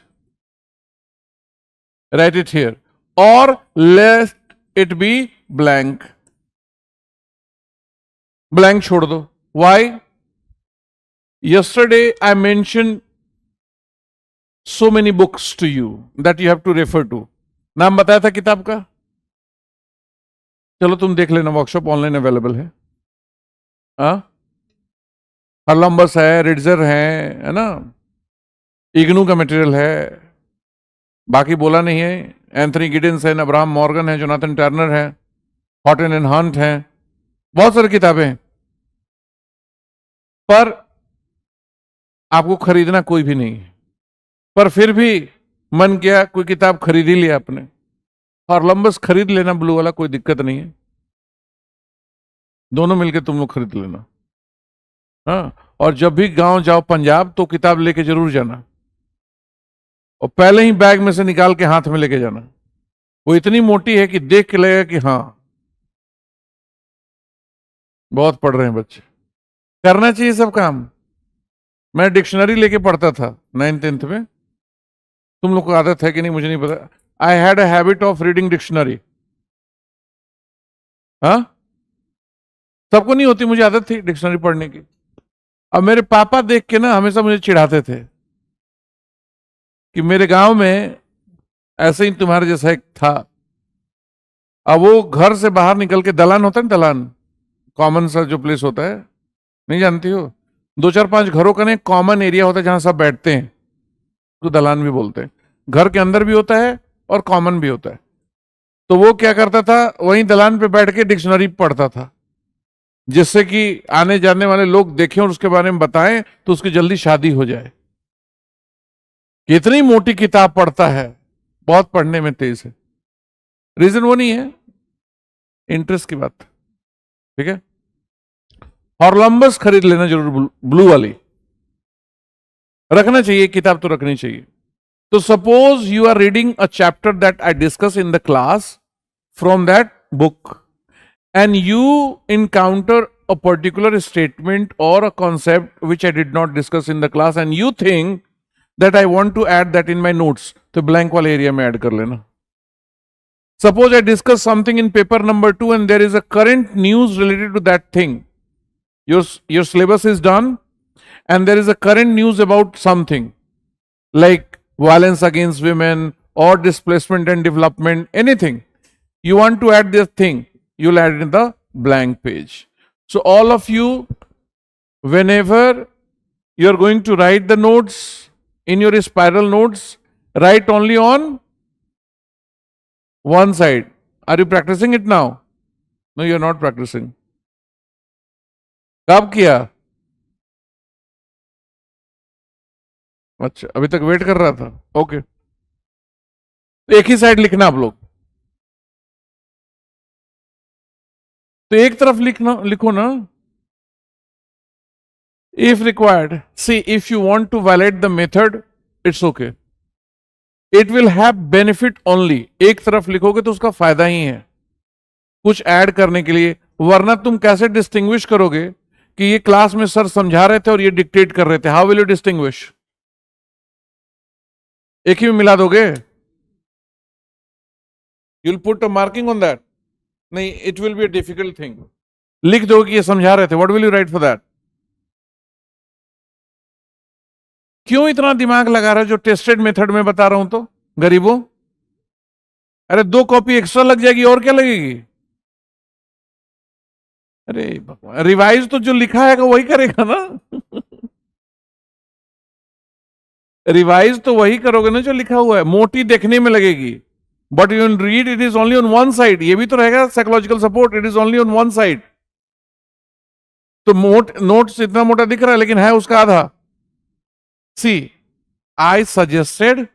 here, or let it be blank. Blank छोड़ दो. Why? Yesterday I mentioned so many books to you that you have to refer to. नाम बताया था किताब का? चलो तुम देख लेना, वर्कशॉप ऑनलाइन अवेलेबल है. हर्लम्बस है, रिड्जर है ना, इग्नू का मटेरियल है, बाकी बोला नहीं है. एंथनी गिडिंस है, अब्राहम मॉर्गन है, जोनाथन टर्नर है, हॉटन एंड हंट है, बहुत सारी किताबें हैं. पर आपको खरीदना कोई भी नहीं है. पर फिर भी मन किया कोई किताब खरीद ही लिया आपने. हर्लम्बस खरीद लेना, ब्लू वाला, कोई दिक्कत नहीं है. दोनों मिलके तुम लोग खरीद लेना. हाँ, और जब भी गांव जाओ पंजाब तो किताब लेके जरूर जाना, और पहले ही बैग में से निकाल के हाथ में लेके जाना. वो इतनी मोटी है कि देख के लगेगा कि हाँ बहुत पढ़ रहे हैं बच्चे. करना चाहिए सब काम. मैं डिक्शनरी लेके पढ़ता था 9th 10th में. तुम लोग को आदत है कि नहीं मुझे नहीं पता. I had a habit of reading dictionary. हाँ, सबको नहीं होती, मुझे आदत थी डिक्शनरी पढ़ने की. अब मेरे पापा देख के ना हमेशा मुझे चिढ़ाते थे कि मेरे गांव में ऐसे ही तुम्हारे जैसा एक था. अब वो घर से बाहर निकल के, दलान होता है ना, दलान कॉमन सा जो प्लेस होता है, नहीं जानती हो, 2-4-5 घरों का ना कॉमन एरिया होता है जहां सब बैठते हैं, तो दलान भी बोलते हैं. घर के अंदर भी होता है और कॉमन भी होता है. तो वो क्या करता था, वहीं दलान पे बैठ के डिक्शनरी पढ़ता था, जिससे कि आने जाने वाले लोग देखें और उसके बारे में बताएं तो उसकी जल्दी शादी हो जाए. कितनी मोटी किताब पढ़ता है, बहुत पढ़ने में तेज है. रीजन वो नहीं है, इंटरेस्ट की बात. ठीक है, हॉर्लम्बस खरीद लेना जरूर, ब्लू वाली रखना चाहिए, किताब तो रखनी चाहिए. तो suppose you are reading a chapter that I discuss in the class from that book, and you encounter a particular statement or a concept which I did not discuss in the class, and you think that I want to add that in my notes, तो blank वाले area में add कर लेना. Suppose I discuss something in paper number 2 and there is a current news related to that thing. Your syllabus is done and there is a current news about something like violence against women or displacement and development, anything. You want to add this thing, you'll add it in the blank page. So all of you, whenever you're going to write the notes in your spiral notes, write only on one side. Are you practicing it now? No, you're not practicing. कब किया? अच्छा, अभी तक wait कर रहा था. Okay, एक ही side लिखना आप लोग. तो एक तरफ लिखो ना. If required, see, if you want to violate the method, it's okay. It will have benefit only. एक तरफ लिखोगे तो उसका फायदा ही है कुछ ऐड करने के लिए, वरना तुम कैसे डिस्टिंग्विश करोगे कि ये क्लास में सर समझा रहे थे और ये डिक्टेट कर रहे थे? How will you distinguish? एक ही में मिला दोगे? You'll put a marking on that? नहीं, it will be a difficult thing. लिख दो कि ये समझा रहे थे. What will you write for that? क्यों इतना दिमाग लगा रहे हो जो टेस्टेड मेथड में बता रहा हूं? तो गरीबों, अरे 2 कॉपी एक्स्ट्रा लग जाएगी, और क्या लगेगी? अरे भगवान, रिवाइज तो जो लिखा है वही करेगा ना. रिवाइज तो वही करोगे ना जो लिखा हुआ है. मोटी देखने में लगेगी, but you read, it is only on one side. ये भी तो रहेगा psychological support, it is only on one side. तो नोट्स इतना मोटा दिख रहा है लेकिन है उसका आधा. See, I suggested,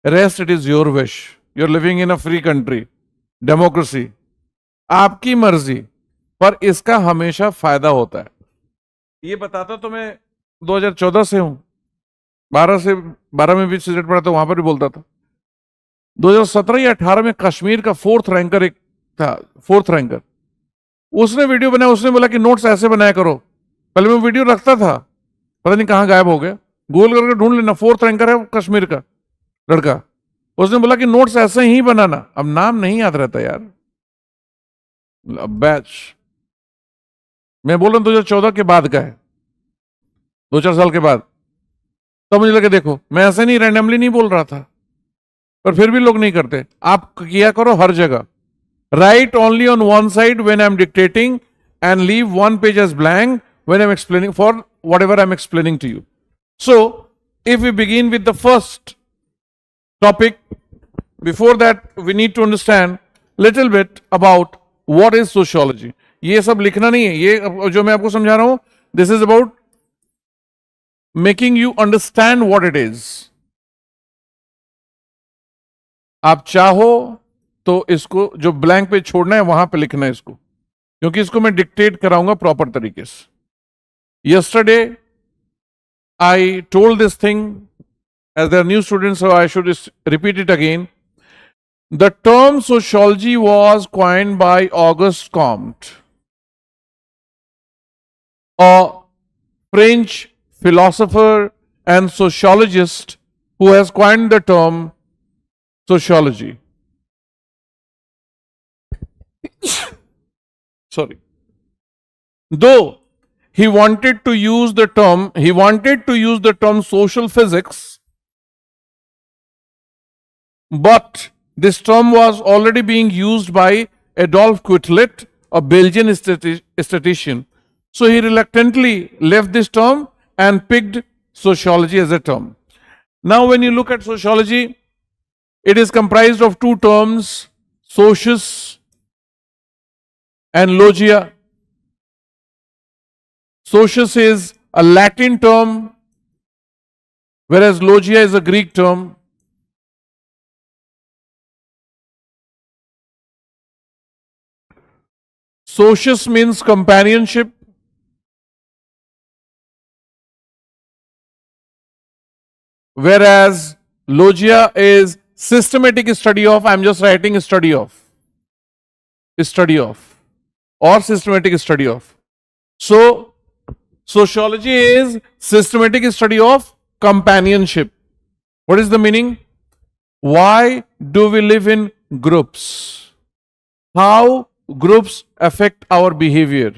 rest it is your wish. You are living in a free country, democracy, आपकी मर्जी, पर इसका हमेशा फायदा होता है. ये बताता तो मैं 2014 से हूं, 12 में भी सिगरेट पड़ा था, वहां पर भी बोलता था. 2017 या 18 में कश्मीर का फोर्थ रैंकर एक था, फोर्थ रैंकर, उसने वीडियो बनाया. उसने बोला कि नोट्स ऐसे बनाया करो. पहले मैं वीडियो रखता था, पता नहीं कहां गायब हो गया. गूगल करके ढूंढ लेना, फोर्थ रैंकर है कश्मीर का लड़का. उसने बोला कि नोट्स ऐसे ही बनाना. अब नाम नहीं याद रहता यार. बैच मैं बोल रहा हूं 2014 के बाद का है, 2-4 साल के बाद. तो मुझे लगा देखो मैं ऐसे नहीं रैंडमली नहीं बोल रहा था, पर फिर भी लोग नहीं करते. आप किया करो हर जगह. Write only on one side when I am dictating and leave one page as blank when I am explaining for whatever I am explaining to you. So if we begin with the first topic, before that we need to understand little bit about what is sociology. ये सब लिखना नहीं है, ये जो मैं आपको समझा रहा हूं, this is about making you understand what it is. आप चाहो तो इसको जो ब्लैंक पे छोड़ना है वहां पे लिखना है इसको, क्योंकि इसको मैं डिक्टेट कराऊंगा प्रॉपर तरीके से. Yesterday I told this thing as they are new students, so I should repeat it again. The term sociology was coined by Auguste Comte, a French philosopher and sociologist who has coined the term sociology. Sorry. Though he wanted to use the term social physics, but this term was already being used by Adolf Quetelet, a Belgian statistician. So he reluctantly left this term and picked sociology as a term. Now when you look at sociology, it is comprised of two terms, socius and logia. Socius is a Latin term, whereas logia is a Greek term. Socius means companionship, whereas logia is systematic study of. I'm just writing study of, or systematic study of. So sociology is systematic study of companionship. What is the meaning? Why do we live in groups? How groups affect our behavior?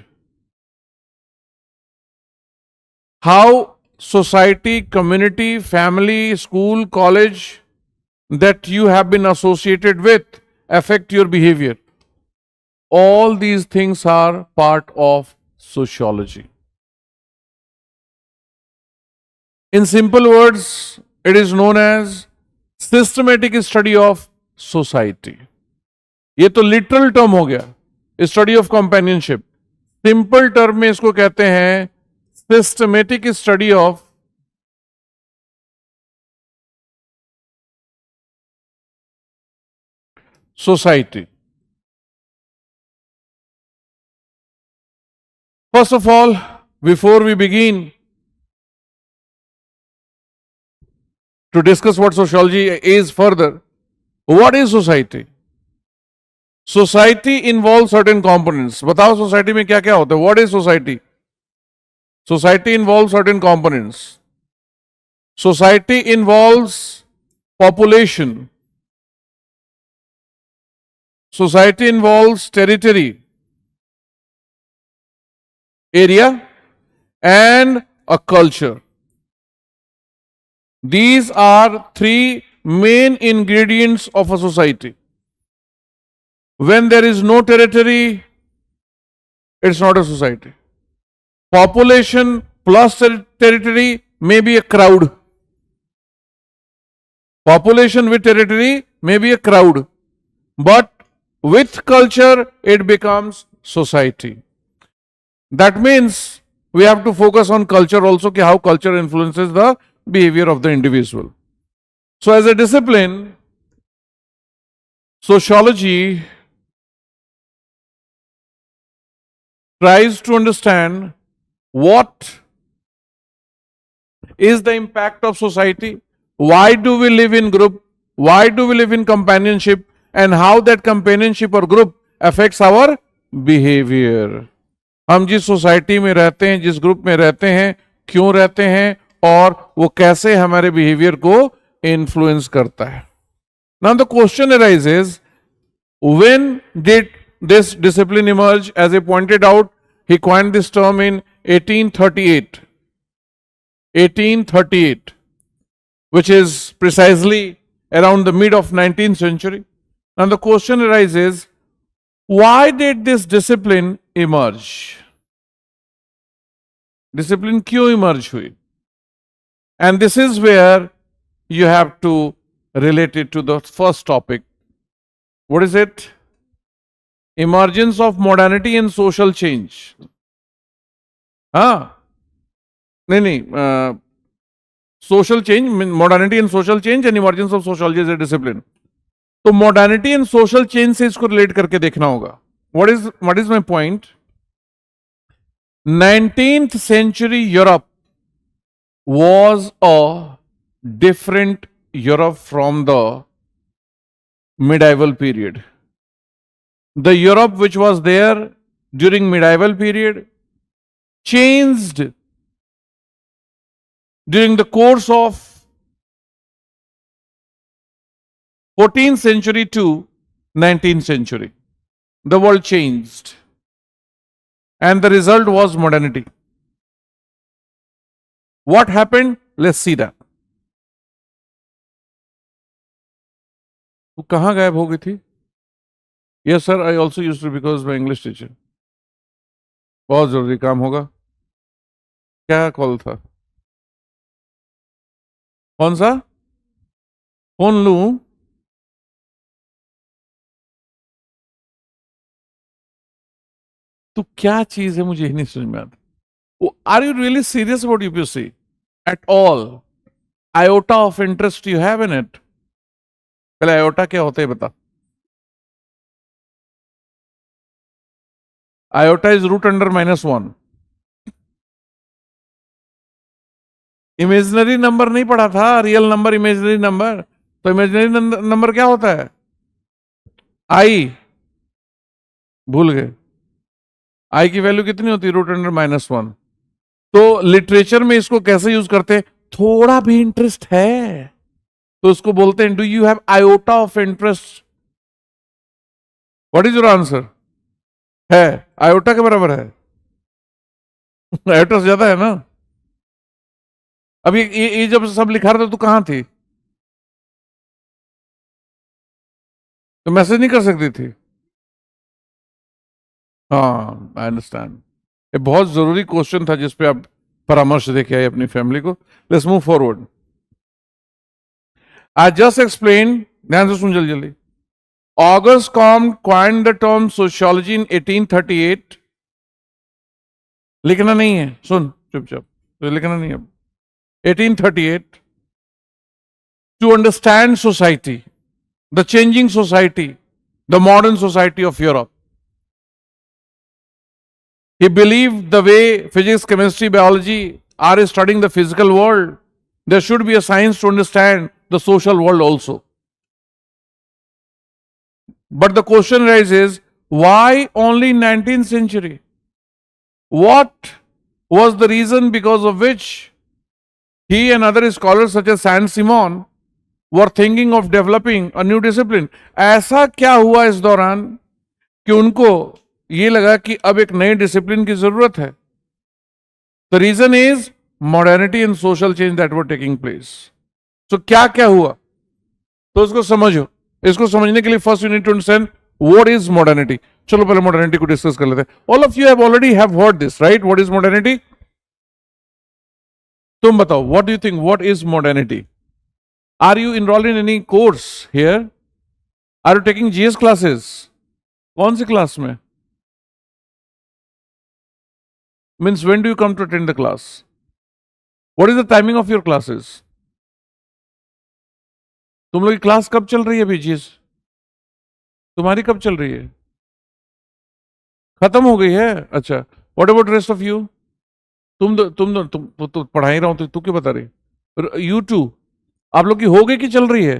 How society, community, family, school, college that you have been associated with affect your behavior? All these things are part of sociology. In simple words, it is known as systematic study of society. ये तो literal term हो गया, study of companionship. Simple term में इसको कहते हैं systematic study of society. First of all, before we begin to discuss what sociology is further, what is society? Society involves certain components. बताओ society में क्या क्या होता है? What is society? Society involves certain components. Society involves population. Society involves territory, area, and a culture. These are three main ingredients of a society. When there is no territory, it's not a society. Population plus territory may be a crowd. Population with territory may be a crowd. But with culture, it becomes society. That means we have to focus on culture also, कि how culture influences the behavior of the individual. So as a discipline, sociology tries to understand what is the impact of society, why do we live in group, why do we live in companionship, and how that companionship or group affects our behavior. हम जिस society में रहते हैं, जिस group में रहते हैं, क्यों रहते हैं, और वो कैसे हमारे बिहेवियर को इन्फ्लुएंस करता है. Now the question arises, when did this discipline emerge? As I pointed out, he coined this term in 1838. 1838, which is precisely around the mid of 19th century. Now the question arises, why did this discipline emerge? Discipline क्यों emerge हुई? And this is where you have to relate it to the first topic. What is it? Emergence of modernity and social change. हाँ, नहीं, social change, modernity and social change and emergence of sociology as a discipline. तो modernity and social change से इसको relate करके देखना होगा. What is my point? 19th century Europe was a different Europe from the medieval period. The Europe which was there during medieval period changed during the course of 14th century to 19th century. The world changed. And the result was modernity. What happened? Let's see that. वो कहाँ गायब हो गई थी? Yes sir, I also used to because my English teacher. बहुत जरूरी काम होगा. क्या कॉल था? कौन सा? फोन लूं? तो क्या चीज है मुझे ही नहीं समझ में आता. Are you really serious about UPSC at all? Iota of interest you have in it? पहले आयोटा क्या होता है बता. Iota is root under -1. Imaginary number नहीं पढ़ा था, रियल नंबर इमेजिनरी नंबर. तो इमेजिनरी नंबर क्या होता है? आई भूल गए. आई की वैल्यू कितनी होती है? Root under -1. तो लिटरेचर में इसको कैसे यूज करते हैं? थोड़ा भी इंटरेस्ट है तो उसको बोलते हैं do you have iota of interest. What is your answer? है, आयोटा के बराबर है. आयोटा से ज्यादा है ना. अब ये जब सब लिखा रहा था तो कहां थी? तो मैसेज नहीं कर सकती थी. हाँ, आई अंडरस्टैंड. ये बहुत जरूरी क्वेश्चन था जिसपे आप परामर्श देके आए अपनी फैमिली को. Let's move forward. I just explain, ध्यान से सुन जल्दी. August Comte coined the term sociology in 1838. लिखना नहीं है, सुन चुपचाप, तो लिखना नहीं है. 1838 to understand society, the changing society, the modern society of Europe. He believed the way physics, chemistry, biology are studying the physical world, there should be a science to understand the social world also. But the question arises, why only 19th century? What was the reason because of which he and other scholars such as Saint-Simon were thinking of developing a new discipline? ऐसा क्या हुआ इस दौरान कि उनको ये लगा कि अब एक नए डिसिप्लिन की जरूरत है? The reason is modernity and social change that were taking place. So क्या क्या हुआ? तो उसको समझो. इसको समझने के लिए first you need to understand what is modernity. चलो पहले मॉडर्निटी को डिस्कस कर लेते हैं. All of you have already have heard this, right? What is modernity? तुम बताओ, what do you think, what is modernity? Are you enrolled in any course here? Are you taking GS classes? कौन सी class में? Means when do you come to attend the class? What is the timing of your classes? तुम लोग की class कब चल रही है बीजीएस? तुम्हारी कब चल रही है? खत्म हो गई है? अच्छा, what about rest of you? तुम तो पढ़ा ही रहा हूं, तो तू क्यों बता रही? यू टू, आप लोग की हो गई कि चल रही है?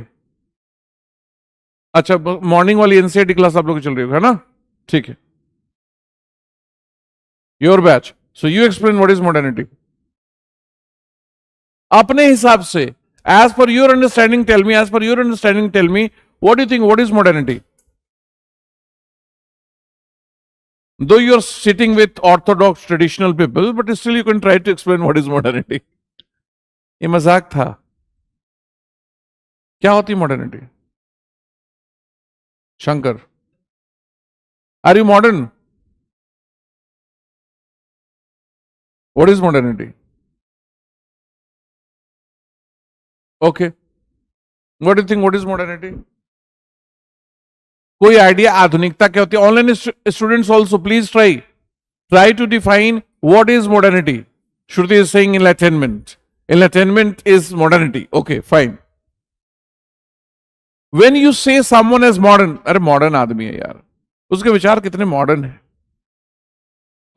अच्छा, मॉर्निंग वाली एनसीईआरटी क्लास आप लोग की चल रही है ना? ठीक है, your batch. So you explain what is modernity अपने हिसाब से. As per your understanding tell me, as per your understanding tell me, what do you think what is modernity? Though you're sitting with orthodox traditional people, but still you can try to explain what is modernity. ये मजाक था. क्या होती modernity? Shankar, are you modern? What is modernity? Okay, what do think what is modernity? कोई idea आधुनिकता क्या होती है? Online students also please try to define what is modernity. Shruti is saying enlightenment. Enlightenment is modernity. Okay, fine. When you say someone is modern, अरे modern आदमी है यार, उसके विचार कितने मॉडर्न है.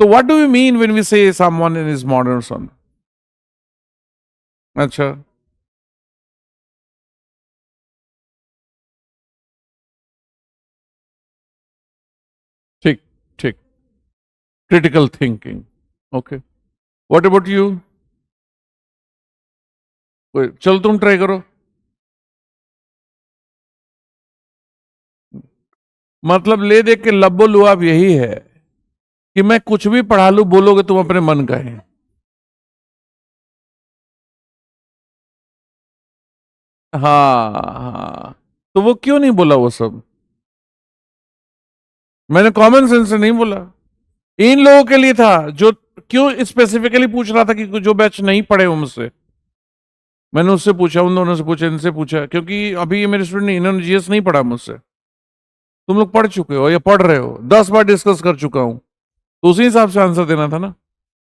तो what do we mean when we say someone is modern son? अच्छा, ठीक ठीक. Critical thinking. Okay, what about you? चलो तुम ट्राई करो. मतलब ले दे के लब्बो लुआब यही है कि मैं कुछ भी पढ़ा लू, बोलोगे तुम अपने मन का है. हाँ हाँ, तो वो क्यों नहीं बोला वो सब? मैंने कॉमन सेंस से नहीं बोला. इन लोगों के लिए था जो, क्यों स्पेसिफिकली पूछ रहा था कि जो बैच नहीं पढ़े हो मुझसे. मैंने उससे पूछा, उन दोनों से पूछा, इनसे पूछा, क्योंकि अभी ये मेरे स्टूडेंट इन्होंने जीएस नहीं पढ़ा मुझसे. तुम लोग पढ़ चुके हो या पढ़ रहे हो, 10 बार डिस्कस कर चुका हूं, तो उसी हिसाब से आंसर देना था ना.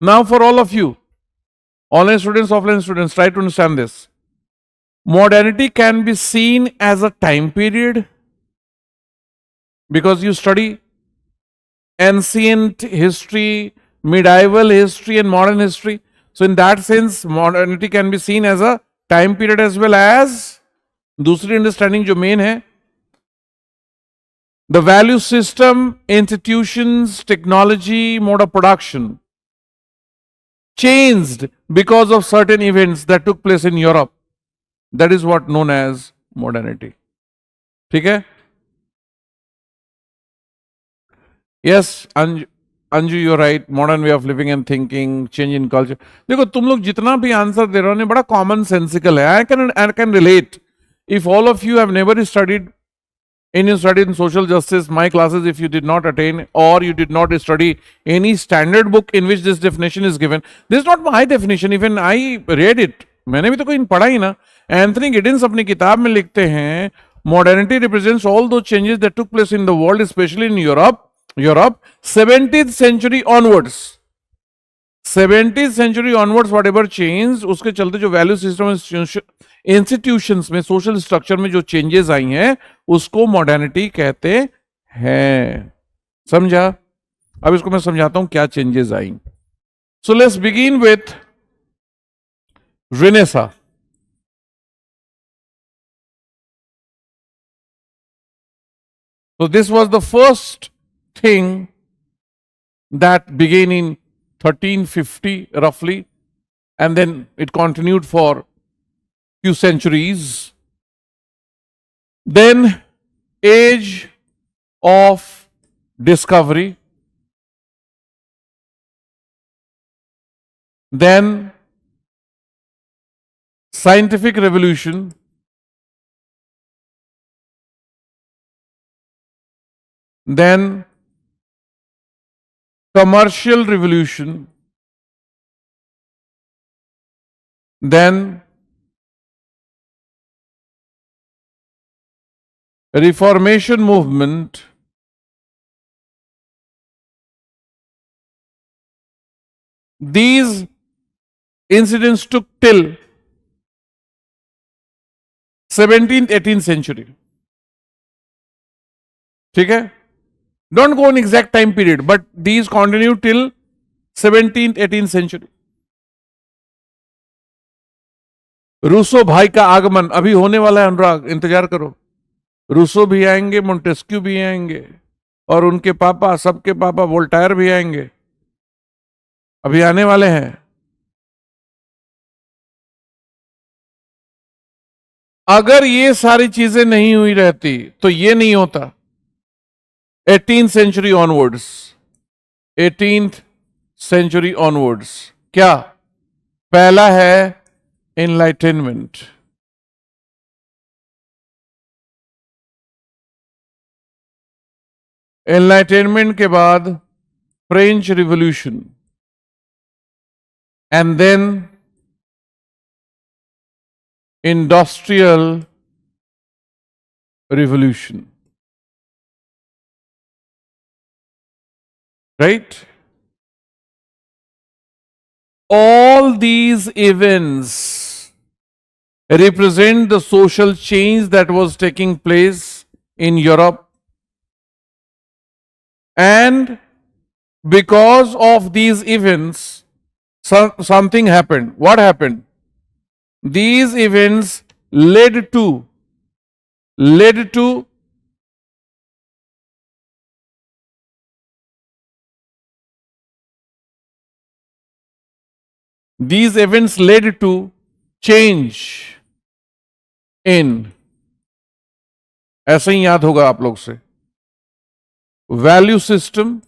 Now for all of you, online students, offline students, try to understand this. Modernity can be seen as a time period because you study ancient history, medieval history, and modern history. So, in that sense, modernity can be seen as a time period as well as दूसरी understanding जो main है, the value system, institutions, technology, mode of production changed because of certain events that took place in Europe. That is what known as modernity. ठीक है? Yes, Anju you're right. Modern way of living and thinking, change in culture. देखो तुम लोग जितना भी answer दे रहे हो ना, बड़ा कॉमन सेंसिकल है. I can relate. If all of you have never studied in social justice, my classes, if you did not attain or you did not study any standard book in which this definition is given, this is not my definition. Even I read it. मैंने भी तो कोई पढ़ा ही ना. Anthony गिडिंस अपनी किताब में लिखते हैं, मॉडर्निटी रिप्रेजेंट्स ऑल दो changes that took place in the world, specially in Europe 17th century onwards. 17th century onwards what ever change, उसके चलते जो वैल्यू सिस्टम, इंस्टीट्यूशंस में, सोशल स्ट्रक्चर में जो चेंजेस आई हैं, उसको मॉडर्निटी कहते हैं. समझा? अब इसको मैं समझाता हूं क्या changes I. So let's begin with Renaissance. So this was the first thing that began in 1350 roughly, and then it continued for few centuries. Then age of discovery, then scientific revolution, then commercial revolution, then Reformation movement, these incidents took till 17th 18th century. ठीक है, don't go on exact time period, but these continue till 17th 18th century. Rousseau भाई का आगमन अभी होने वाला है, अनुराग इंतजार करो। रूसो भी आएंगे, मोंटेस्क्यू भी आएंगे, और उनके पापा, सबके पापा वोल्टायर भी आएंगे, अभी आने वाले हैं। अगर ये सारी चीजें नहीं हुई रहती तो ये नहीं होता। 18th century onwards, 18th century onwards क्या? पहला है एनलाइटनमेंट। एनलाइटनमेंट के बाद French revolution, and then industrial revolution, right? All these events represent the social change that was taking place in Europe, and because of these events something happened. What happened? These events led to these events led to change in, ऐसे ही याद होगा आप लोग से, value system,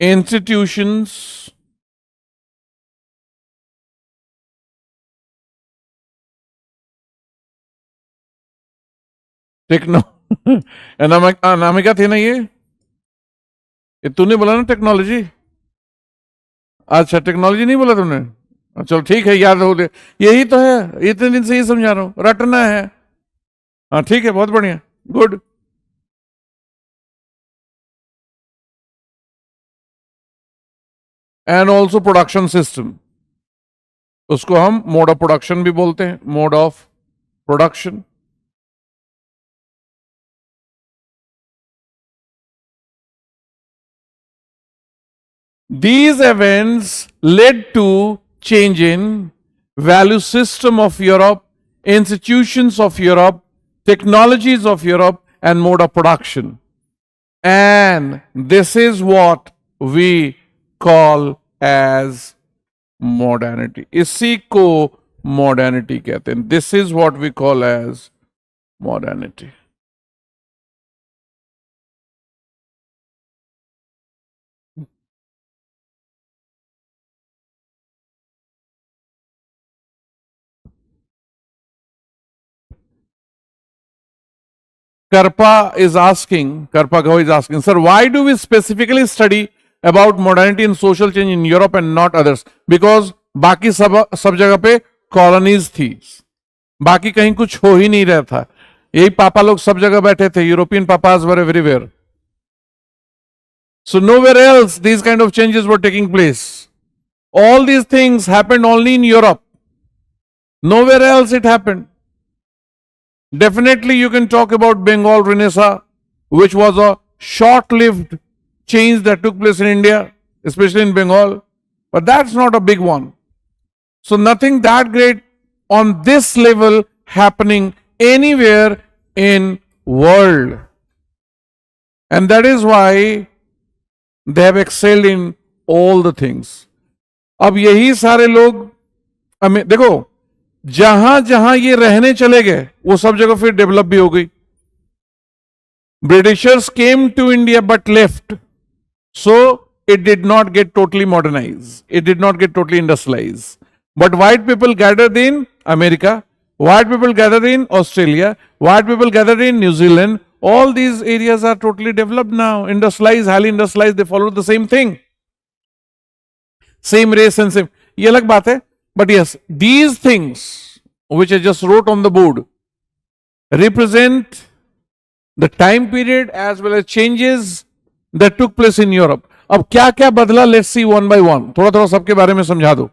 institutions, techno Anamika थी ना ये तूने बोला ना टेक्नोलॉजी? अच्छा, टेक्नोलॉजी नहीं बोला तूने? चलो ठीक है, याद हो गया, यही तो है, इतने दिन से ही समझा रहा हूं, रटना है। हाँ ठीक है, बहुत बढ़िया, good. And also production system, उसको हम मोड ऑफ प्रोडक्शन भी बोलते हैं, mode of production. These events led to change in value system of Europe, institutions of Europe, technologies of Europe, and mode of production. And this is what we call as modernity. इसी को modernity कहते हैं. This is what we call as modernity. Karpa is asking, Karpa Gao is asking, sir, why do we specifically study about modernity and social change in Europe and not others? Because बाकी सब जगह पे colonies थी, बाकी कहीं कुछ हो ही नहीं रहा था, यही पापा लोग सब जगह बैठे थे, European papa's were everywhere. So nowhere else these kind of changes were taking place. All these things happened only in Europe. Nowhere else it happened. Definitely you can talk about Bengal Renaissance, which was a short-lived change that took place in India, especially in Bengal, but that's not a big one. So nothing that great on this level happening anywhere in world. And that is why they have excelled in all the things. अब यही सारे लोग देखो, जहां जहां ये रहने चले गए वो सब जगह फिर डेवलप भी हो गई. Britishers came to India but left, so it did not get totally modernized, it did not get totally industrialized. But white people gathered in America, white people gathered in Australia, white people gathered in New Zealand. All these areas are totally developed now, industrialized, highly industrialized. They follow the same thing, same race and same. ये अलग बात है. But yes, these things which I just wrote on the board represent the time period as well as changes that took place in Europe. अब क्या क्या बदला, let's see one by one, थोड़ा थोड़ा सबके बारे में समझा दो।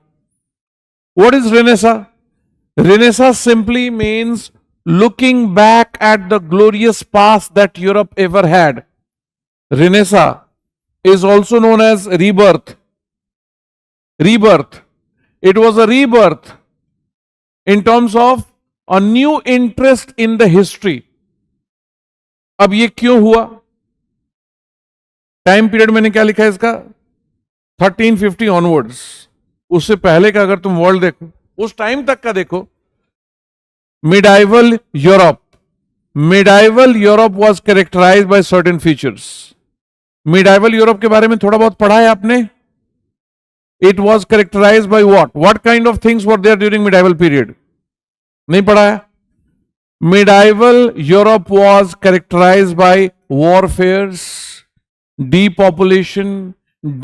What is renaissance? Renaissance simply means looking back at the glorious past that Europe ever had. Renaissance is also known as rebirth. Rebirth. It was a rebirth in terms of a new interest in the history. अब ये क्यों हुआ? Time period मैंने क्या लिखा है इसका? 1350 onwards. उससे पहले का अगर तुम वर्ल्ड देखो, उस टाइम तक का देखो, medieval Europe was characterized by certain features. medieval Europe के बारे में थोड़ा बहुत पढ़ा है आपने? It was characterized by what? What kind of things were there during medieval period? नहीं पढ़ा है? medieval Europe was characterized by warfares, depopulation,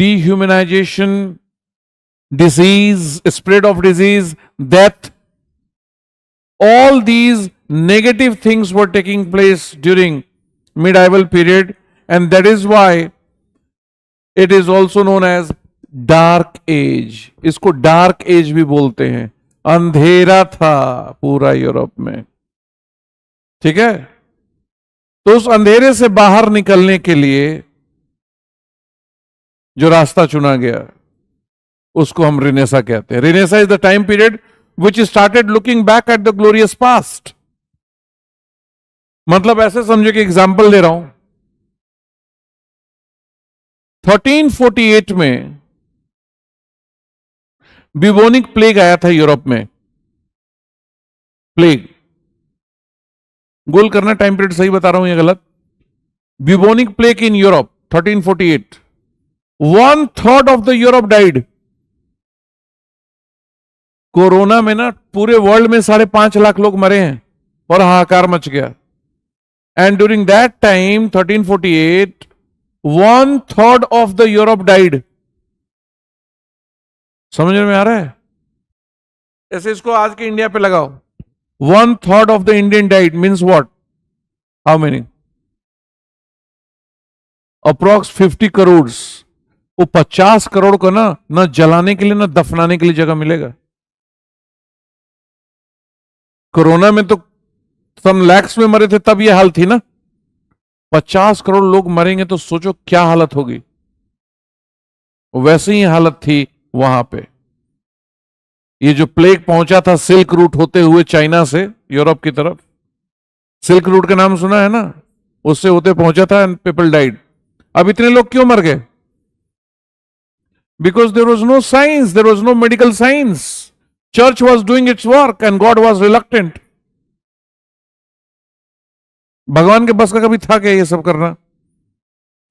dehumanization, disease, spread of disease, death. All these negative things were taking place during medieval period, and that is why it is also known as dark age. इसको dark age भी बोलते हैं। अंधेरा था पूरा Europe में, ठीक है? तो उस अंधेरे से बाहर निकलने के लिए जो रास्ता चुना गया उसको हम रिनेसा कहते हैं। Renaissance is the time period which started looking back at the glorious past. मतलब ऐसे समझो कि एग्जाम्पल दे रहा हूं, 1348 में बिबोनिक प्लेग आया था यूरोप में। प्लेग, गोल करना टाइम पीरियड सही बता रहा हूं या गलत? Bubonic plague in Europe 1348, 1/3 of the Europe died. Corona में ना पूरे वर्ल्ड में 5.5 लाख लोग मरे हैं और हाहाकार मच गया। And during that time 1348, 1/3 of the Europe died. समझ में आ रहा है? ऐसे इसको आज के इंडिया पे लगाओ, 1/3 of the Indian died means what? How many? Approx 50 crore. वो 50 करोड़ को ना जलाने के लिए ना दफनाने के लिए जगह मिलेगा। कोरोना में तो सम लैक्स में मरे थे, तब ये हाल थी ना। 50 करोड़ लोग मरेंगे तो सोचो क्या हालत होगी। वैसे ही हालत थी वहां पे। ये जो प्लेग पहुंचा था सिल्क रूट होते हुए चाइना से यूरोप की तरफ, सिल्क रूट का नाम सुना है ना? उससे होते पहुंचा था एंड पीपल डाइड। अब इतने लोग क्यों मर गए? Because there was no science, there was no medical science. Church was doing its work and God was reluctant. भगवान के बस का कभी था क्या ये सब करना?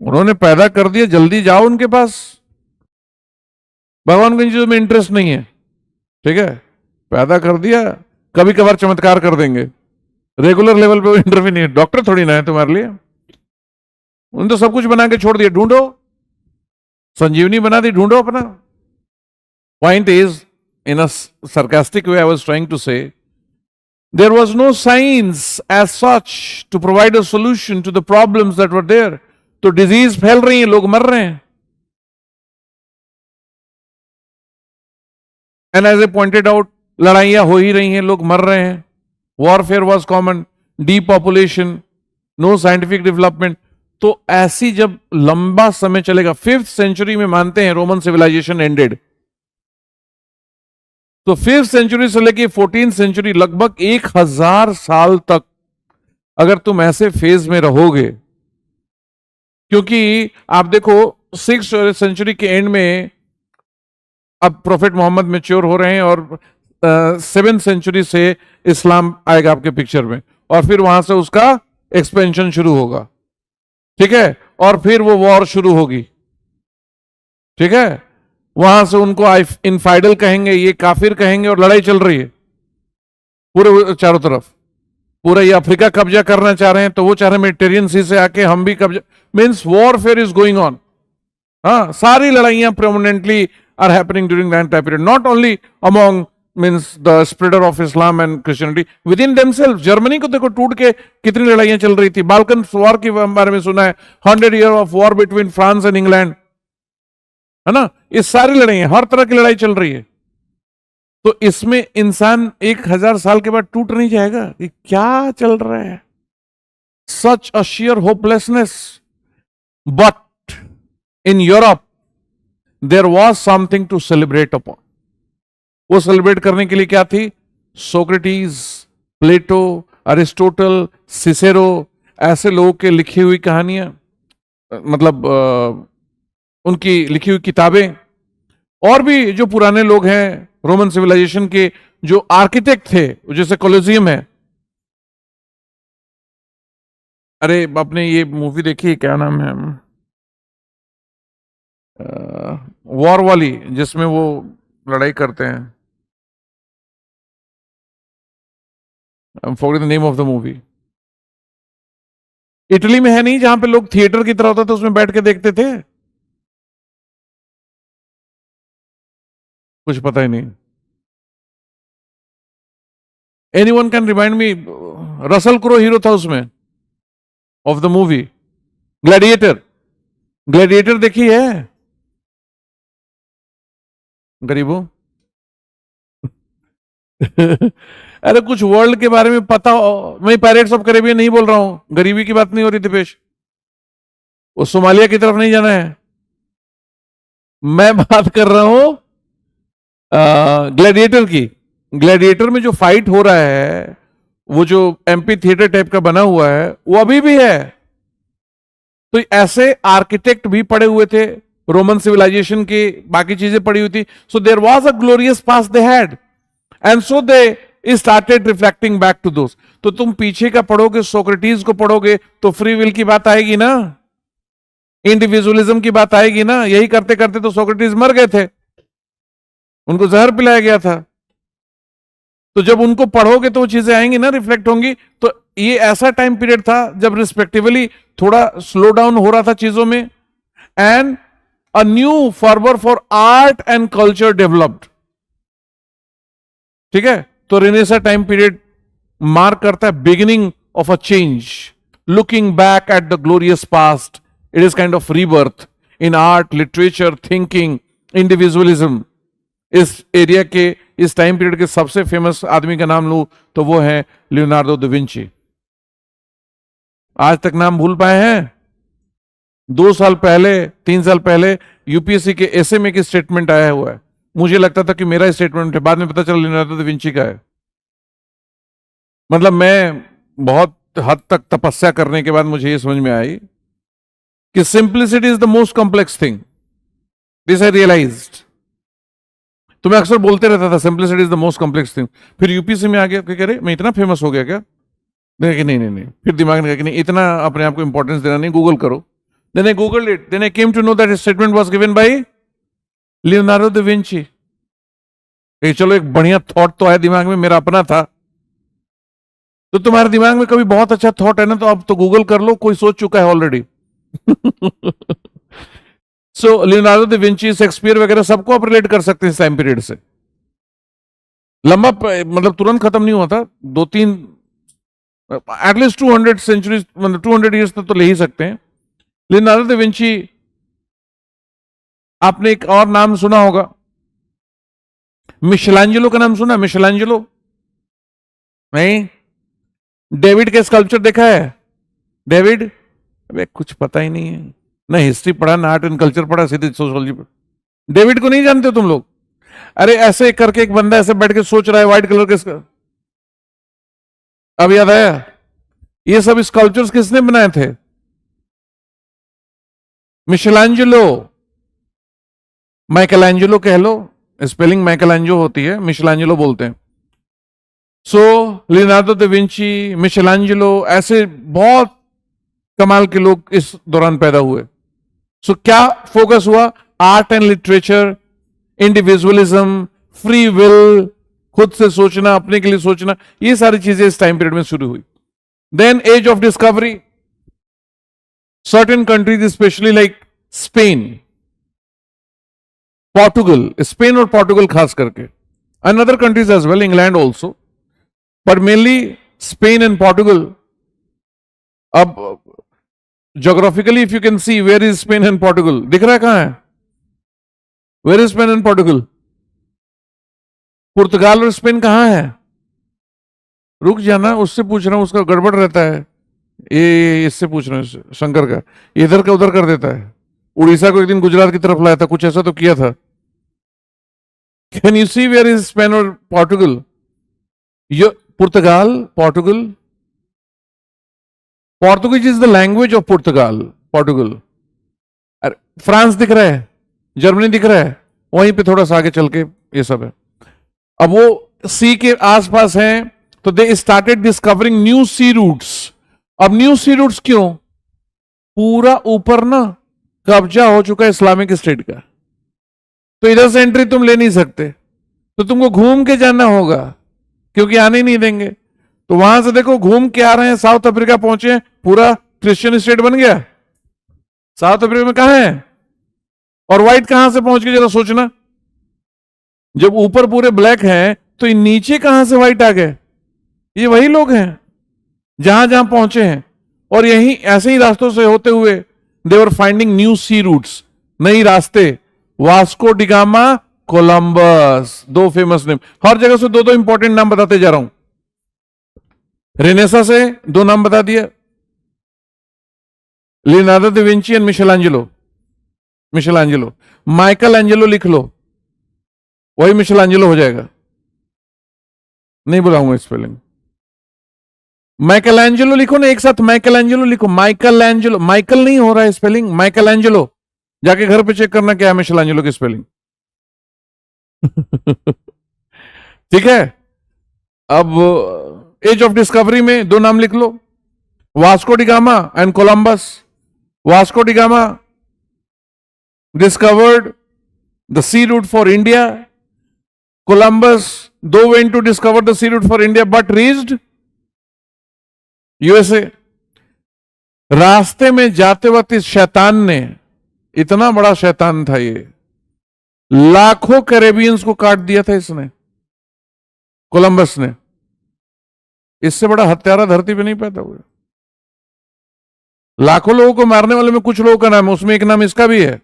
उन्होंने पैदा कर दिया, जल्दी जाओ उनके पास। भगवान को इन चीजों में इंटरेस्ट नहीं है, ठीक है? पैदा कर दिया, कभी कभार चमत्कार कर देंगे, रेगुलर लेवल पे इंटरव्यू नहीं है। डॉक्टर थोड़ी ना है तुम्हारे लिए। उन्होंने तो सब कुछ बना के छोड़ दिया। ढूंढो, संजीवनी बना दी, ढूंढो अपना। Point is, in a sarcastic way I was trying to say, there was no science as such to provide a solution to the problems that were there. तो disease फैल रही है, लोग मर रहे हैं। And as I pointed out, लड़ाइयां हो ही रही हैं, लोग मर रहे हैं। Warfare was common, depopulation, no scientific development। तो ऐसी जब लंबा समय चलेगा, 5th सेंचुरी में मानते हैं रोमन सिविलाइजेशन एंडेड, तो 5th सेंचुरी से लेके 14th सेंचुरी, लगभग 1000 साल तक अगर तुम ऐसे फेज में रहोगे, क्योंकि आप देखो 6th सेंचुरी के एंड में अब प्रोफेट मोहम्मद मैच्योर हो रहे हैं और 7th सेंचुरी से इस्लाम आएगा आपके पिक्चर में, और फिर वहां से उसका एक्सपेंशन शुरू होगा, ठीक है? और फिर वो वॉर शुरू होगी, ठीक है? वहां से उनको इनफाइडल कहेंगे, ये काफिर कहेंगे, और लड़ाई चल रही है पूरे चारों तरफ। पूरा ये अफ्रीका कब्जा करना चाह रहे हैं, तो वो चाह रहे हैं मेडिटेरियन सी से आके हम भी कब्जा, means warfare is going on. हाँ, सारी लड़ाइयां prominently are happening during that time period, not only among means the spreader of Islam and Christianity within themself. Germany को देखो टूट के कितनी लड़ाइयां चल रही थी। बाल्कन वॉर के बारे में सुना है, 100 year of war between France and England, है ना। ये सारी लड़ाइयां, हर तरह की लड़ाई चल रही है। तो इसमें इंसान 1000 साल के बाद टूट नहीं जाएगा? ये क्या चल रहा है? सच अ sheer hopelessness. But in Europe there was something to celebrate upon. वो सेलिब्रेट करने के लिए क्या थी? सोक्रेटिस, प्लेटो, अरिस्टोटल, सिसेरो, ऐसे लोगों के लिखी हुई कहानियां, मतलब उनकी लिखी हुई किताबें, और भी जो पुराने लोग हैं रोमन सिविलाइजेशन के जो आर्किटेक्ट थे, जैसे कोलोसियम है। अरे आपने ये मूवी देखी, क्या नाम है, वॉर वाली, जिसमें वो लड़ाई करते हैं? I am forgetting the name of the movie. Italy में है नहीं, जहां पे लोग थिएटर की तरह होता था, उसमें बैठ के देखते थे? कुछ पता ही नहीं। Anyone can remind me? Russell crow hero था उसमें, of the movie gladiator. Gladiator देखी है गरीबों? अरे कुछ वर्ल्ड के बारे में पता हो। मैं पायरेट्स ऑफ कैरेबियन नहीं बोल रहा हूं, गरीबी की बात नहीं हो रही दिपेश। वो सोमालिया की तरफ नहीं जाना है, मैं बात कर रहा हूं ग्लैडिएटर की। ग्लैडिएटर में जो फाइट हो रहा है, वो जो एमपी थिएटर टाइप का बना हुआ है, वो अभी भी है। तो ऐसे आर्किटेक्ट भी पड़े हुए थे, रोमन सिविलाइजेशन की बाकी चीजें पड़ी हुई थी। So there was a glorious past they had, and so they started reflecting back to those. तो तुम पीछे का पढ़ोगे, सोक्रेटिस को पढ़ोगे, तो फ्री विल की बात आएगी ना, इंडिविजुअलिज्म की बात आएगी ना। यही करते करते तो सोक्रेटिस मर गए थे, उनको जहर पिलाया गया था। तो जब उनको पढ़ोगे तो वो चीजें आएंगी ना, रिफ्लेक्ट होंगी। तो ये ऐसा टाइम पीरियड था जब रिस्पेक्टिवली थोड़ा स्लो डाउन हो रहा था चीजों में, and a new fervour for art and culture developed. ठीक है, तो रेनेसा टाइम पीरियड मार्क करता है beginning of a change, looking back at the glorious past. It is kind of rebirth in art, literature, thinking, individualism. इस area के, इस time period के सबसे फेमस आदमी का नाम लूं तो वो है लियोनार्डो दा विंची। आज तक नाम भूल पाए हैं? 2 साल पहले, 3 साल पहले यूपीएससी के एसए में की स्टेटमेंट आया हुआ है। मुझे लगता था कि मेरा स्टेटमेंट है, बाद में पता चला लियोनार्डो दा विंची का है। मतलब मैं बहुत हद तक तपस्या करने के बाद मुझे ये समझ में आई कि simplicity is the most complex thing. This I realised. तो मैं अक्सर बोलते रहता था simplicity is the most complex thing. फिर यूपीएससी में आ गया कि अरे मैं इतना फेमस हो गया क्या? नहीं नहीं नहीं नहीं, फिर दिमाग ने कहा कि नहीं, इतना अपने आप को इंपॉर्टेंस देना नहीं, गूगल करो। Then I googled it, then I came to know that statement was given by Leonardo da Vinci. चलो एक बढ़िया थॉट तो आया दिमाग में, मेरा अपना था। तो तुम्हारे दिमाग में कभी बहुत अच्छा थॉट है ना, तो अब तो गूगल कर लो, कोई सोच चुका है ऑलरेडी। सो लियोनार्डो दा विंची, शेक्सपियर वगैरह सबको आप रिलेट कर सकते हैं इस टाइम पीरियड से। लंबा मतलब तुरंत खत्म नहीं हुआ था, 2-3 एटलीस्ट 200 सेंचुरीज, मतलब 200 ईयर्स तक तो ले ही सकते हैं। लियोनार्डो दा विंची, आपने एक और नाम सुना होगा, मिशेलांजेलो का नाम सुना? मिशेलांजेलो नहीं? डेविड के स्कल्पचर देखा है? डेविड, अबे कुछ पता ही नहीं है ना, हिस्ट्री पढ़ा ना आर्ट एंड कल्चर पढ़ा, सीधे सोशियोलॉजी पर। डेविड को नहीं जानते तुम लोग? अरे ऐसे करके एक बंदा ऐसे बैठ के सोच रहा है, व्हाइट कलर के, अब याद आया? ये सब स्कल्पचर्स किसने बनाए थे? मिशेलांजेलो। माइकलएंजेलो कह लो, स्पेलिंग माइकलएंजेलो होती है, मिशेलांजेलो बोलते हैं। सो लियोनार्डो दा विंची, मिशेलांजेलो, ऐसे बहुत कमाल के लोग इस दौरान पैदा हुए। सो क्या फोकस हुआ? Art and literature, individualism, free will, खुद से सोचना, अपने के लिए सोचना, ये सारी चीजें इस टाइम पीरियड में शुरू हुई। Then age of discovery, certain countries specially like Spain, Portugal, Spain और पोर्टुगल खास करके, and other countries as well, England also, but mainly Spain and Portugal. अब geographically if you can see, where is Spain and Portugal? दिख रहा है कहां है? Where is Spain and Portugal? पुर्तगाल और स्पेन कहां है? रुक जाना, उससे पूछ रहा हूं, उसका गड़बड़ रहता है। ये इससे पूछ रहा हूं, शंकर का, इधर का उधर कर देता है। उड़ीसा को एक दिन गुजरात की तरफ लाया था, कुछ ऐसा तो किया था। Can you see where is Spain और Portugal? Portugal, Portugal, Portuguese is the language of Portugal, Portugal. France दिख रहा है, जर्मनी दिख रहा है, वहीं पे थोड़ा सा आगे चल के ये सब है। अब वो सी के आसपास हैं, तो they started discovering new sea routes. अब न्यू सी रूट्स क्यों? पूरा ऊपर ना कब्जा हो चुका है इस्लामिक स्टेट का, तो इधर से एंट्री तुम ले नहीं सकते, तो तुमको घूम के जाना होगा, क्योंकि आने ही नहीं देंगे। तो वहां से देखो घूम के आ रहे हैं, साउथ अफ्रीका पहुंचे, पूरा क्रिश्चियन स्टेट बन गया। साउथ अफ्रीका में कहां है? और व्हाइट कहां से पहुंच गए, जरा सोचना। जब ऊपर पूरे ब्लैक हैं, तो नीचे कहां से व्हाइट आ गए? ये वही लोग हैं जहां जहां पहुंचे हैं। और यही ऐसे ही रास्तों से होते हुए दे वर फाइंडिंग न्यू सी रूट्स, नई रास्ते। वास्को डिगामा, कोलंबस, दो फेमस नेम। हर जगह से दो दो इंपॉर्टेंट नाम बताते जा रहा हूं। रेनेसा से दो नाम बता दिया, Leonardo da Vinci and Michelangelo. Michelangelo, Michael Angelo लिख लो, वही मिशेलांजेलो हो जाएगा। नहीं बुलाऊंगा स्पेलिंग। माइकल एंजेलो लिखो ना एक साथ, माइकल एंजेलो लिखो, माइकल एंजेलो। माइकल नहीं हो रहा है स्पेलिंग, माइकल एंजेलो। जाके घर पे चेक करना क्या है मिशेल एंजेलो की स्पेलिंग। ठीक है। अब एज ऑफ डिस्कवरी में दो नाम लिख लो, Vasco da Gama and Columbus. Vasco da Gama discovered the sea route for India. Columbus though went to discover the sea route for India but reached USA. रास्ते में जाते वक्त इस शैतान ने, इतना बड़ा शैतान था ये, लाखों कैरेबियंस को काट दिया था इसने, कोलंबस ने। इससे बड़ा हत्यारा धरती पे नहीं पैदा हुआ। लाखों लोगों को मारने वाले में कुछ लोगों का नाम है, उसमें एक नाम इसका भी है।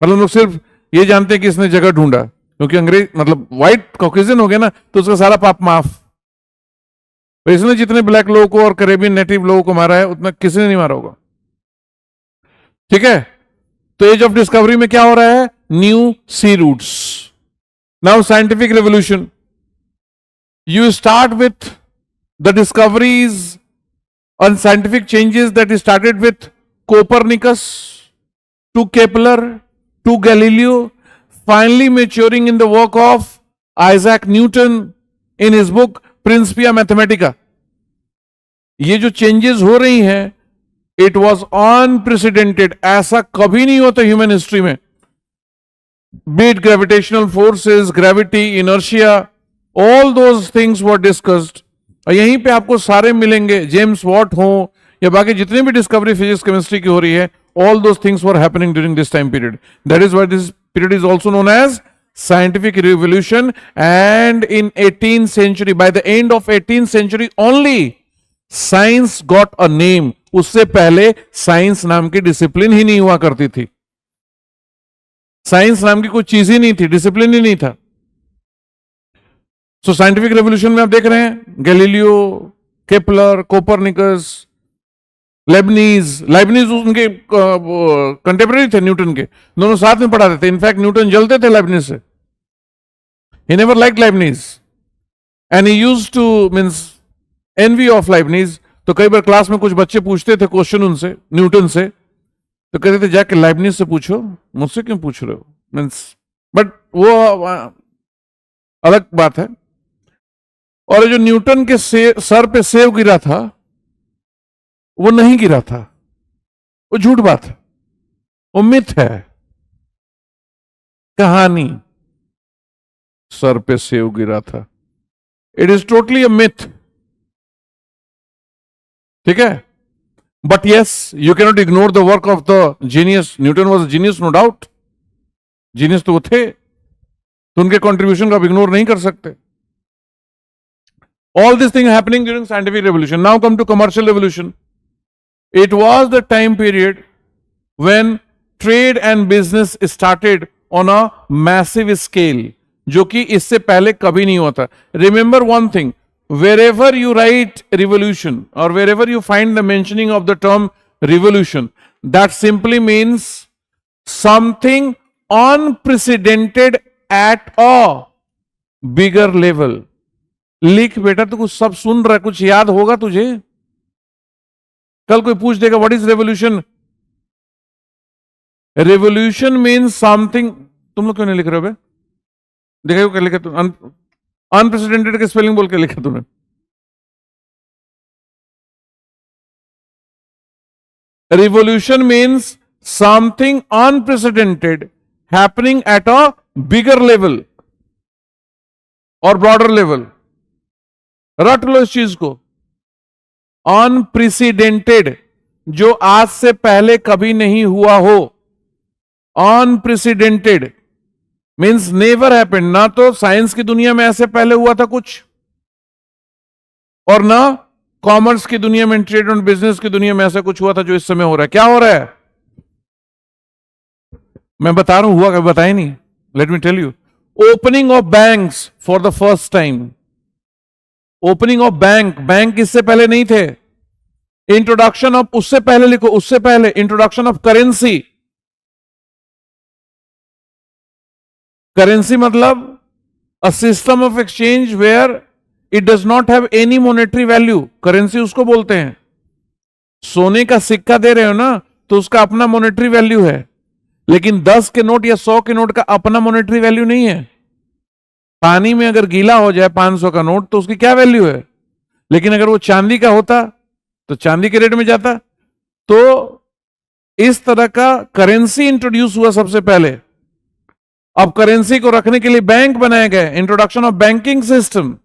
मतलब लोग सिर्फ ये जानते हैं कि इसने जगह ढूंढा, क्योंकि अंग्रेज मतलब व्हाइट कॉकेशियन हो गया ना, तो उसका सारा पाप माफ। तो इसने जितने ब्लैक लोगों को और कैरेबियन नेटिव लोगों को मारा है, उतना किसी ने नहीं मारा होगा। ठीक है। तो एज ऑफ डिस्कवरी में क्या हो रहा है? New sea routes. Now scientific revolution, you start with the discoveries and scientific changes that started with Copernicus to Kepler to Galileo, finally maturing in the work of Isaac Newton in his book Principia Mathematica. ये जो changes हो रही हैं, it was unprecedented, ऐसा कभी नहीं होता human history में। Be it gravitational forces, gravity, inertia, all those things were discussed. और यहीं पे आपको सारे मिलेंगे, जेम्स वॉट हो या बाकी जितने भी डिस्कवरी फिजिक्स केमिस्ट्री की हो रही है, all those things were happening during this time period. That is why this period is also known as scientific revolution. And in 18th century, by the end of 18th century only, science got a name. उससे पहले science नाम की discipline ही नहीं हुआ करती थी। Science नाम की कोई चीज ही नहीं थी, डिसिप्लिन ही नहीं था। सो साइंटिफिक रेवोल्यूशन में आप देख रहे हैं गैलीलियो, केपलर, कोपरनिकस, लाइबनीज उनके कंटेम्पररी थे न्यूटन के, दोनों साथ में पढ़ाते थे। इनफैक्ट न्यूटन जलते थे लाइबनीज से। He never liked Leibniz and he used to means envy of Leibniz. तो कई बार क्लास में कुछ बच्चे पूछते थे क्वेश्चन उनसे, न्यूटन से, तो कहते थे जाके लाइबनीज से पूछो, मुझसे क्यों पूछ रहे हो। मींस बट वो अलग बात है। और जो न्यूटन के सर पे सेव गिरा था, वो नहीं गिरा था, वो झूठ बात है, वो मिथ है, कहानी। सर पे सेव गिरा था, it is totally a myth. ठीक है। But yes, you cannot ignore the work of the genius. Newton was genius, no doubt, genius तो वो थे। तो उनके कंट्रीब्यूशन को आप इग्नोर नहीं कर सकते. All this thing happening during scientific revolution. Now come to commercial revolution. It was the time period when trade and business started on a massive scale, जो कि इससे पहले कभी नहीं होता. Remember one thing, wherever you write revolution or wherever you find the mentioning of the term revolution, that simply means something unprecedented at a bigger level. लिख बेटा, तू कुछ सब सुन रहा है, कुछ याद होगा तुझे. कल कोई पूछ देगा what is revolution. Revolution means something. तुम लोग क्यों नहीं लिख रहे हो बे? देखा क्या लिखा तुम? अनप्रेसिडेंटेड के स्पेलिंग बोल के लिखा तुमने. Revolution means something unprecedented happening at a bigger level और ब्रॉडर लेवल. रट लो इस चीज को. अनप्रेसिडेंटेड, जो आज से पहले कभी नहीं हुआ हो. Unprecedented means never happened. ना तो साइंस की दुनिया में ऐसे पहले हुआ था कुछ, और ना कॉमर्स की दुनिया में, ट्रेड और बिजनेस की दुनिया में ऐसा कुछ हुआ था जो इस समय हो रहा है. क्या हो रहा है मैं बता रहा हूं, हुआ कभी बताया नहीं. Let me tell you. Opening of banks for the first time. Opening of bank इससे पहले नहीं थे. इंट्रोडक्शन ऑफ, उससे पहले लिखो, उससे पहले इंट्रोडक्शन ऑफ करेंसी. करेंसी मतलब a system of exchange where it does not have any monetary value. Currency उसको बोलते हैं. सोने का सिक्का दे रहे हो ना, तो उसका अपना मॉनेटरी वैल्यू है, लेकिन 10 के नोट या 100 के नोट का अपना मॉनेटरी वैल्यू नहीं है. पानी में अगर गीला हो जाए 500 का नोट तो उसकी क्या वैल्यू है, लेकिन अगर वो चांदी का होता तो चांदी के रेट में जाता. तो इस तरह का करेंसी इंट्रोड्यूस हुआ सबसे पहले. अब करेंसी को रखने के लिए बैंक बनाए गए. इंट्रोडक्शन ऑफ बैंकिंग सिस्टम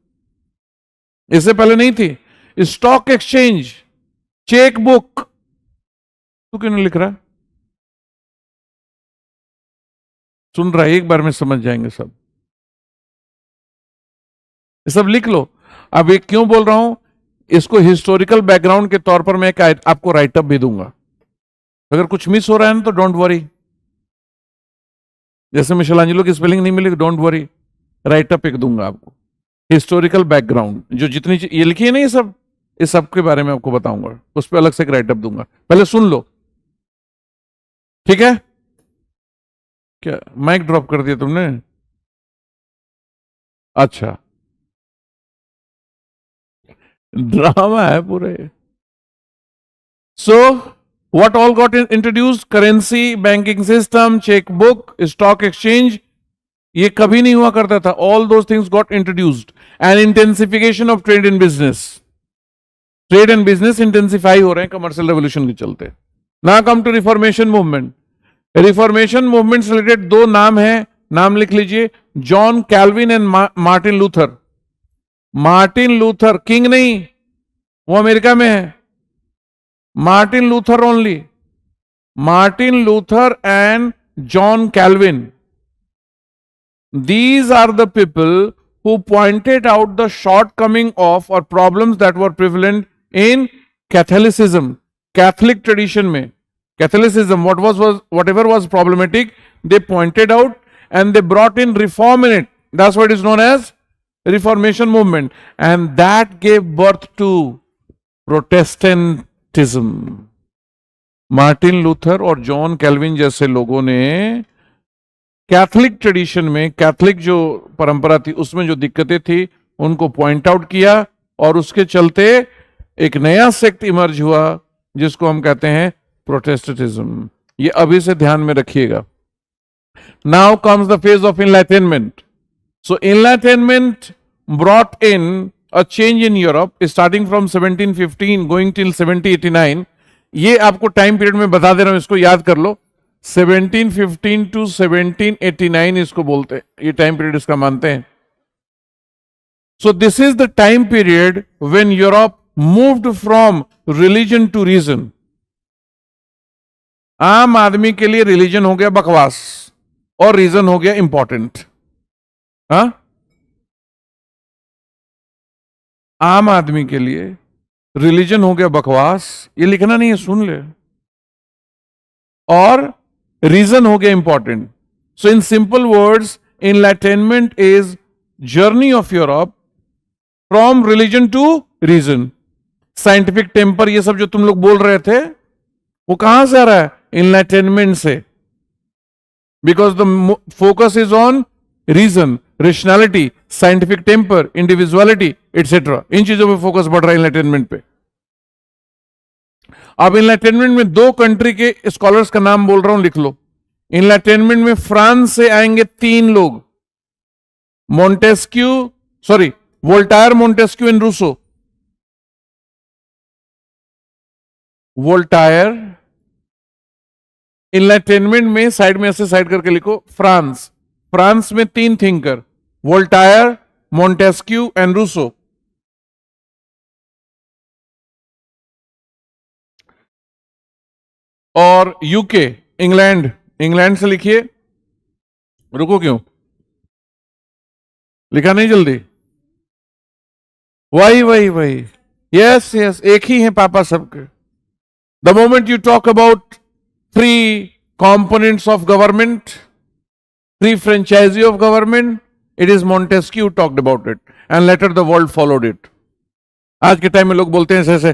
इससे पहले नहीं थी. Stock exchange, cheque book. तू क्यों नहीं लिख रहा? सुन रहा है, एक बार में समझ जाएंगे सब. सब लिख लो. अब एक क्यों बोल रहा हूं, इसको हिस्टोरिकल बैकग्राउंड के तौर पर मैं आपको राइटअप भी दूंगा. अगर कुछ मिस हो रहा है ना तो डोंट वरी. जैसे मिशेलांजेलो की स्पेलिंग नहीं मिली, डोंट वरी, राइटअप एक दूंगा आपको. हिस्टोरिकल बैकग्राउंड जो जितनी ये लिखी है ना, ये सब, इस सब के बारे में आपको बताऊंगा. उस पर अलग से एक राइटअप दूंगा. पहले सुन लो, ठीक है? क्या माइक ड्रॉप कर दिया तुमने? अच्छा, ड्रामा है पूरे. सो what all got introduced? Currency, banking system, checkbook, stock exchange. ये कभी नहीं हुआ करता था. All those things got introduced. And intensification of trade and business. Trade and business intensify हो रहे हैं commercial revolution के चलते. Now come to Reformation movement. Reformation movement से related दो नाम हैं, नाम लिख लीजिए. John Calvin and Martin Luther. Martin Luther, king नहीं, वो अमेरिका में है. Martin Luther only. Martin Luther and John Calvin. These are the people who pointed out the shortcoming of or problems that were prevalent in Catholicism. Catholic tradition में, Catholicism, whatever was problematic, they pointed out and they brought in reform in it. That's what is known as Reformation movement, and that gave birth to Protestantism. Martin Luther और John Calvin जैसे लोगों ने Catholic tradition में, Catholic जो परंपरा थी उसमें जो दिक्कतें थी उनको पॉइंट आउट किया, और उसके चलते एक नया सेक्ट इमर्ज हुआ जिसको हम कहते हैं प्रोटेस्टेंटिज्म. ये अभी से ध्यान में रखिएगा. Now comes the phase of enlightenment. So enlightenment brought in a change in Europe starting from 1715 going till 1789. ये आपको टाइम पीरियड में बता दे रहा हूं, इसको याद कर लो. 1715 टू 1789 इसको बोलते हैं, ये टाइम पीरियड इसका मानते हैं. So this is the time period when Europe moved from religion to reason. आम आदमी के लिए रिलीजन हो गया बकवास और रीजन हो गया इंपॉर्टेंट. हाँ, आम आदमी के लिए रिलीजन हो गया बकवास, ये लिखना नहीं है, सुन ले। और रीजन हो गया important. So in simple words, enlightenment is journey of Europe from religion to reason. Scientific temper ये सब जो तुम लोग बोल रहे थे, वो कहां से आ रहा है? इनलाइटेनमेंट से। Because the focus is on reason, rationality, scientific temper, individuality etcetera. इन चीजों पे फोकस बढ़ रहा है इनलाइटेनमेंट पे। अब इनलाइटेनमेंट में दो कंट्री के स्कॉलर्स का नाम बोल रहा हूं, लिख लो। इनलाइटेनमेंट में फ्रांस से आएंगे 3 लोग, Montesquieu, sorry, Voltaire, Montesquieu and Rousseau. Voltaire, enlightenment में साइड में ऐसे साइड करके लिखो, फ्रांस। फ्रांस में 3 thinker, Voltaire, Montesquieu and Rousseau. और यूके, इंग्लैंड, इंग्लैंड से लिखिए। रुको, क्यों लिखा नहीं जल्दी? वही वही वही, यस यस, एक ही है पापा सबके। The moment you talk about free components of government, free franchisee of government, it is Montesquieu talked about it and later the world followed it. आज के टाइम में लोग बोलते हैं ऐसे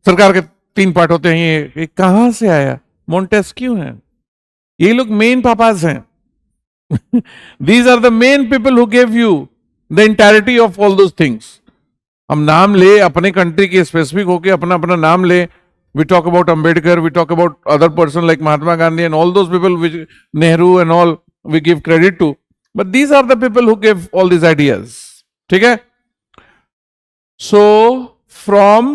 सरकार के 3 पार्ट होते हैं, ये कहां से आया? मोंटेस्क्यू है, ये लोग मेन पापाज हैं। These are the main people who gave you the entirety of all those things. हम नाम ले अपने कंट्री के स्पेसिफिक होके अपना अपना नाम ले। We talk about Ambedkar, we talk about other person like Mahatma Gandhi and all those people which Nehru and all we give credit to. But these are the people who gave all these ideas. ठीक है? So from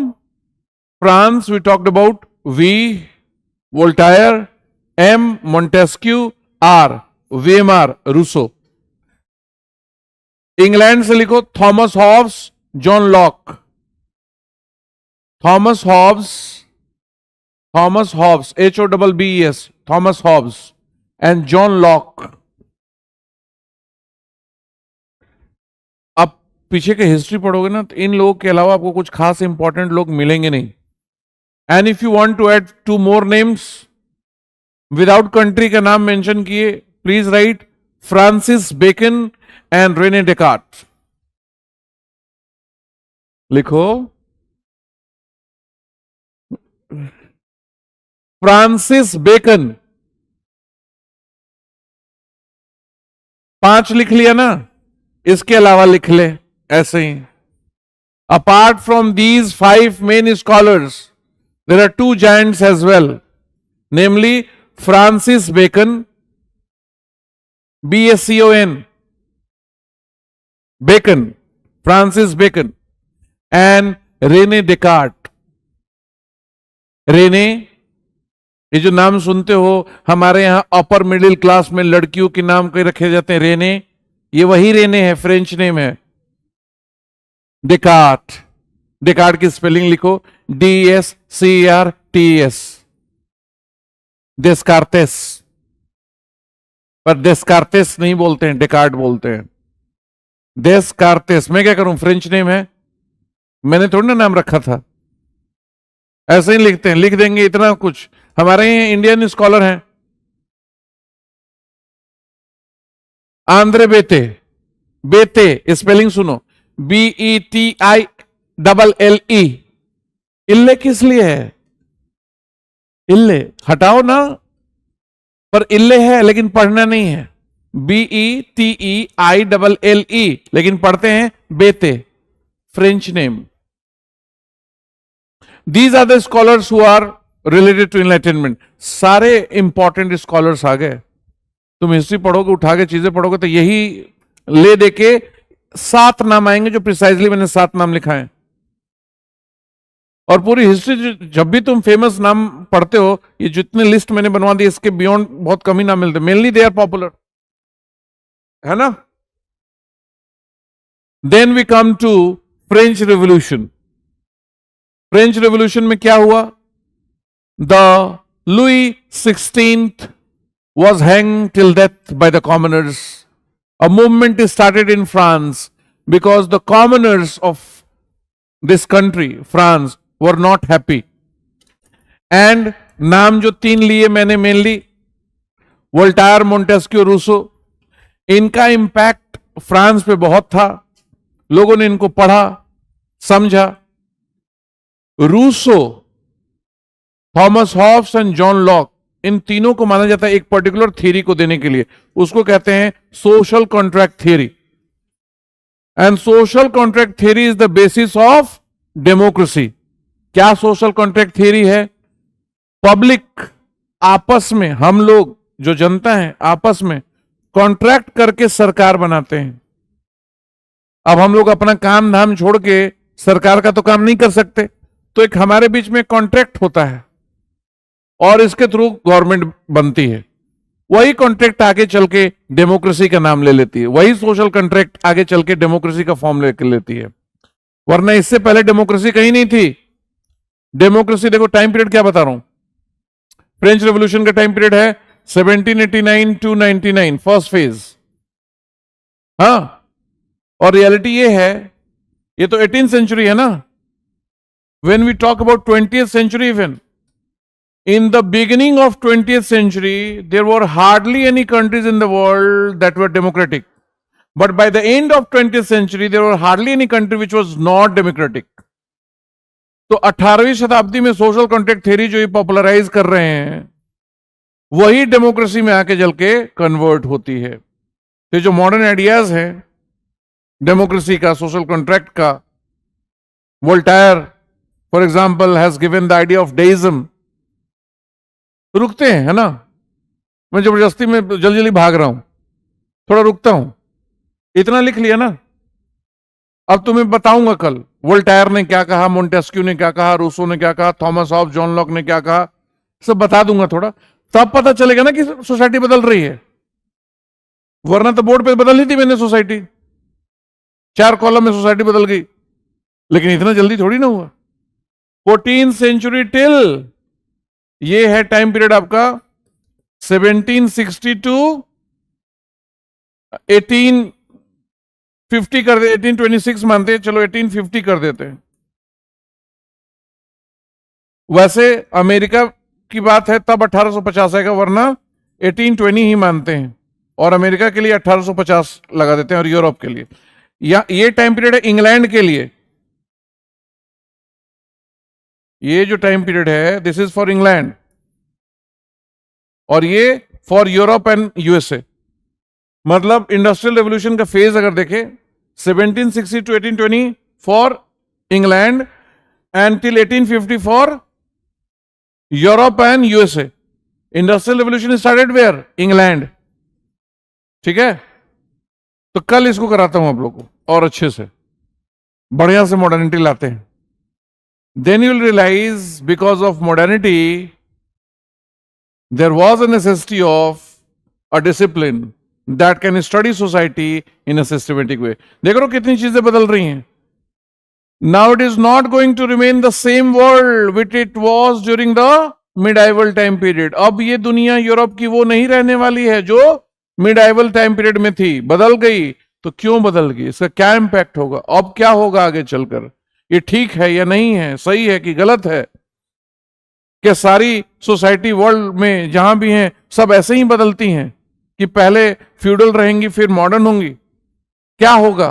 France we talked about V, Voltaire, M, Montesquieu, R, Weimar, Rousseau. England से लिखो Thomas Hobbes, John Locke. Thomas Hobbes, Hobbes, Thomas Hobbes and John Locke. अब पीछे के history पढ़ोगे ना, तो इन लोगों के अलावा आपको कुछ खास इंपॉर्टेंट लोग मिलेंगे नहीं। And if you want to add 2 more names without country का नाम मेंशन किए, please write Francis Bacon and Rene Descartes. लिखो फ्रांसिस बेकन। 5 लिख लिया ना, इसके अलावा लिख ले ऐसे ही। Apart from these 5 main scholars there are 2 giants as well, namely Francis Bacon, BACON, Bacon, Francis Bacon, and Rene Descartes. Rene, ये जो नाम सुनते हो हमारे यहां अपर मिडिल क्लास में लड़कियों के नाम के रखे जाते हैं रेने, ये वही रेने है, फ्रेंच नेम है। डेकार्ट, डेकार्ट की स्पेलिंग लिखो DESCARTES, डेस्कार्टेस। पर डेस्कार्टेस नहीं बोलते हैं, डेकार्ट बोलते हैं। डेस्कार्टेस, मैं क्या करूं, फ्रेंच नेम है, मैंने थोड़ी ना नाम रखा था। ऐसे ही लिखते हैं, लिख देंगे इतना कुछ। हमारे यहाँ इंडियन स्कॉलर हैं, आंद्रे बेते, बेते स्पेलिंग सुनो, BETILLE। इल्ले किस लिए है? इल्ले हटाओ ना, पर इल्ले है लेकिन पढ़ना नहीं है। BETEILLE, लेकिन पढ़ते हैं Beteille, French name. These are the scholars who are related to enlightenment. सारे इंपॉर्टेंट स्कॉलर्स आ गए। तुम हिस्ट्री पढ़ोगे, उठा के चीजें पढ़ोगे, तो यही ले दे के 7 नाम आएंगे, जो प्रिसाइजली मैंने 7 नाम लिखा है। और पूरी हिस्ट्री जब भी तुम फेमस नाम पढ़ते हो, ये जितने लिस्ट मैंने बनवा दी, इसके बियॉन्ड बहुत कम ही नाम मिलते। मेनली दे आर पॉपुलर, है ना? Then we come to French revolution. French revolution में क्या हुआ? The Louis 16th was hanged till death by the commoners A movement is started in France because the commoners of this country, France, were not happy. And नाम जो तीन लिए मैंने mainly, Voltaire, Montesquieu, Rousseau, इनका impact France पे बहुत था. लोगों ने इनको पढ़ा, समझा. Rousseau, Thomas Hobbes and John Locke, इन तीनों को माना जाता है एक पर्टिकुलर थ्योरी को देने के लिए. उसको कहते हैं social contract theory. And social contract theory is the basis of democracy. क्या सोशल कॉन्ट्रैक्ट थ्योरी है? पब्लिक आपस में, हम लोग जो जनता है आपस में कॉन्ट्रैक्ट करके सरकार बनाते हैं. अब हम लोग अपना काम धाम छोड़ के सरकार का तो काम नहीं कर सकते, तो एक हमारे बीच में कॉन्ट्रैक्ट होता है और इसके थ्रू गवर्नमेंट बनती है. वही कॉन्ट्रैक्ट आगे चल के डेमोक्रेसी का नाम ले लेती है. वही सोशल कॉन्ट्रैक्ट आगे चल के डेमोक्रेसी का फॉर्म लेकर लेती है. वरना इससे पहले डेमोक्रेसी कहीं नहीं थी. डेमोक्रेसी, देखो टाइम पीरियड क्या बता रहा हूं. फ्रेंच रेवोल्यूशन का टाइम पीरियड है 1789 टू 99, फर्स्ट फेज. हाँ, और रियलिटी ये है, ये तो 18th सेंचुरी है ना. When we talk about 20th century, even in the beginning of 20th century there were hardly any countries in the world that were democratic, but by the end of 20th century there were hardly any country which was not democratic. तो 18वीं शताब्दी में social contract theory जो ये popularise कर रहे हैं, वही democracy में आके जल के कन्वर्ट होती है. तो जो मॉडर्न आइडियाज हैं डेमोक्रेसी का, सोशल कॉन्ट्रैक्ट का, Voltaire for example has given the idea of deism. रुकते हैं, है ना. मैं जबरदस्ती में जल्दी जल्दी भाग रहा हूं, थोड़ा रुकता हूं. इतना लिख लिया ना. अब तुम्हें बताऊंगा कल वोल्टायर ने क्या कहा, मोंटेस्क्यू ने क्या कहा, रूसो ने क्या कहा, थॉमस हॉब्स, जॉन लॉक ने क्या कहा, सब बता दूंगा थोड़ा. तब पता चलेगा ना कि सोसाइटी बदल रही है. वरना तो बोर्ड पे बदल ही थी मैंने सोसाइटी, 4 कॉलम में सोसाइटी बदल गई. लेकिन इतना जल्दी थोड़ी ना हुआ. 14th सेंचुरी टिल, ये है टाइम पीरियड आपका 1760 टू 1850 कर दे. 1826 मानते हैं, चलो 1850 कर देते हैं. वैसे अमेरिका की बात है तब 1850 आएगा, वरना 1820 ही मानते हैं. और अमेरिका के लिए 1850 लगा देते हैं, और यूरोप के लिए. या ये टाइम पीरियड है इंग्लैंड के लिए. ये जो टाइम पीरियड है दिस इज फॉर इंग्लैंड, और ये फॉर यूरोप एंड यूएसए. मतलब इंडस्ट्रियल रेवोल्यूशन का फेज अगर देखें, 1760 to 1820 for England and till 1850 for Europe and USA. Industrial revolution started where? England. ठीक है. तो कल इसको कराता हूं आप लोगों को और अच्छे से, बढ़िया से मॉडर्निटी लाते हैं. Then you will realize because of modernity there was a necessity of a discipline that can study society in a systematic way. देख लो कितनी चीजें बदल रही हैं. Now it is not going to remain the same world which it was during the medieval time period. अब ये दुनिया Europe की वो नहीं रहने वाली है जो medieval time period में थी. बदल गई. तो क्यों बदल गई? इसका क्या इम्पैक्ट होगा? अब क्या होगा आगे चलकर? ये ठीक है या नहीं है, सही है कि गलत है? क्या सारी सोसाइटी वर्ल्ड में जहां भी हैं सब ऐसे ही बदलती हैं कि पहले फ्यूडल रहेंगी फिर मॉडर्न होंगी? क्या होगा?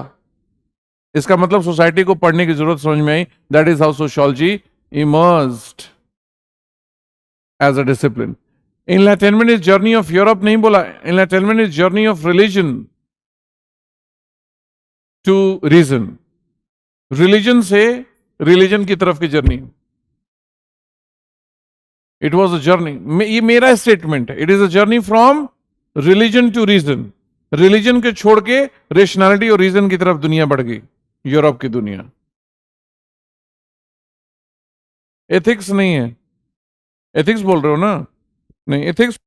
इसका मतलब सोसाइटी को पढ़ने की जरूरत समझ में आई. That is how sociology emerged as a discipline. Enlightenment is journey of Europe नहीं बोला. Enlightenment is journey of religion to reason. Religion से रिलीजन की तरफ की जर्नी. It was a journey. ये मेरा स्टेटमेंट है. It is a journey from religion to reason. Religion के छोड़ के रेशनैलिटी और रीजन की तरफ दुनिया बढ़ गई, यूरोप की दुनिया. एथिक्स नहीं है. एथिक्स बोल रहे हो ना? नहीं, एथिक्स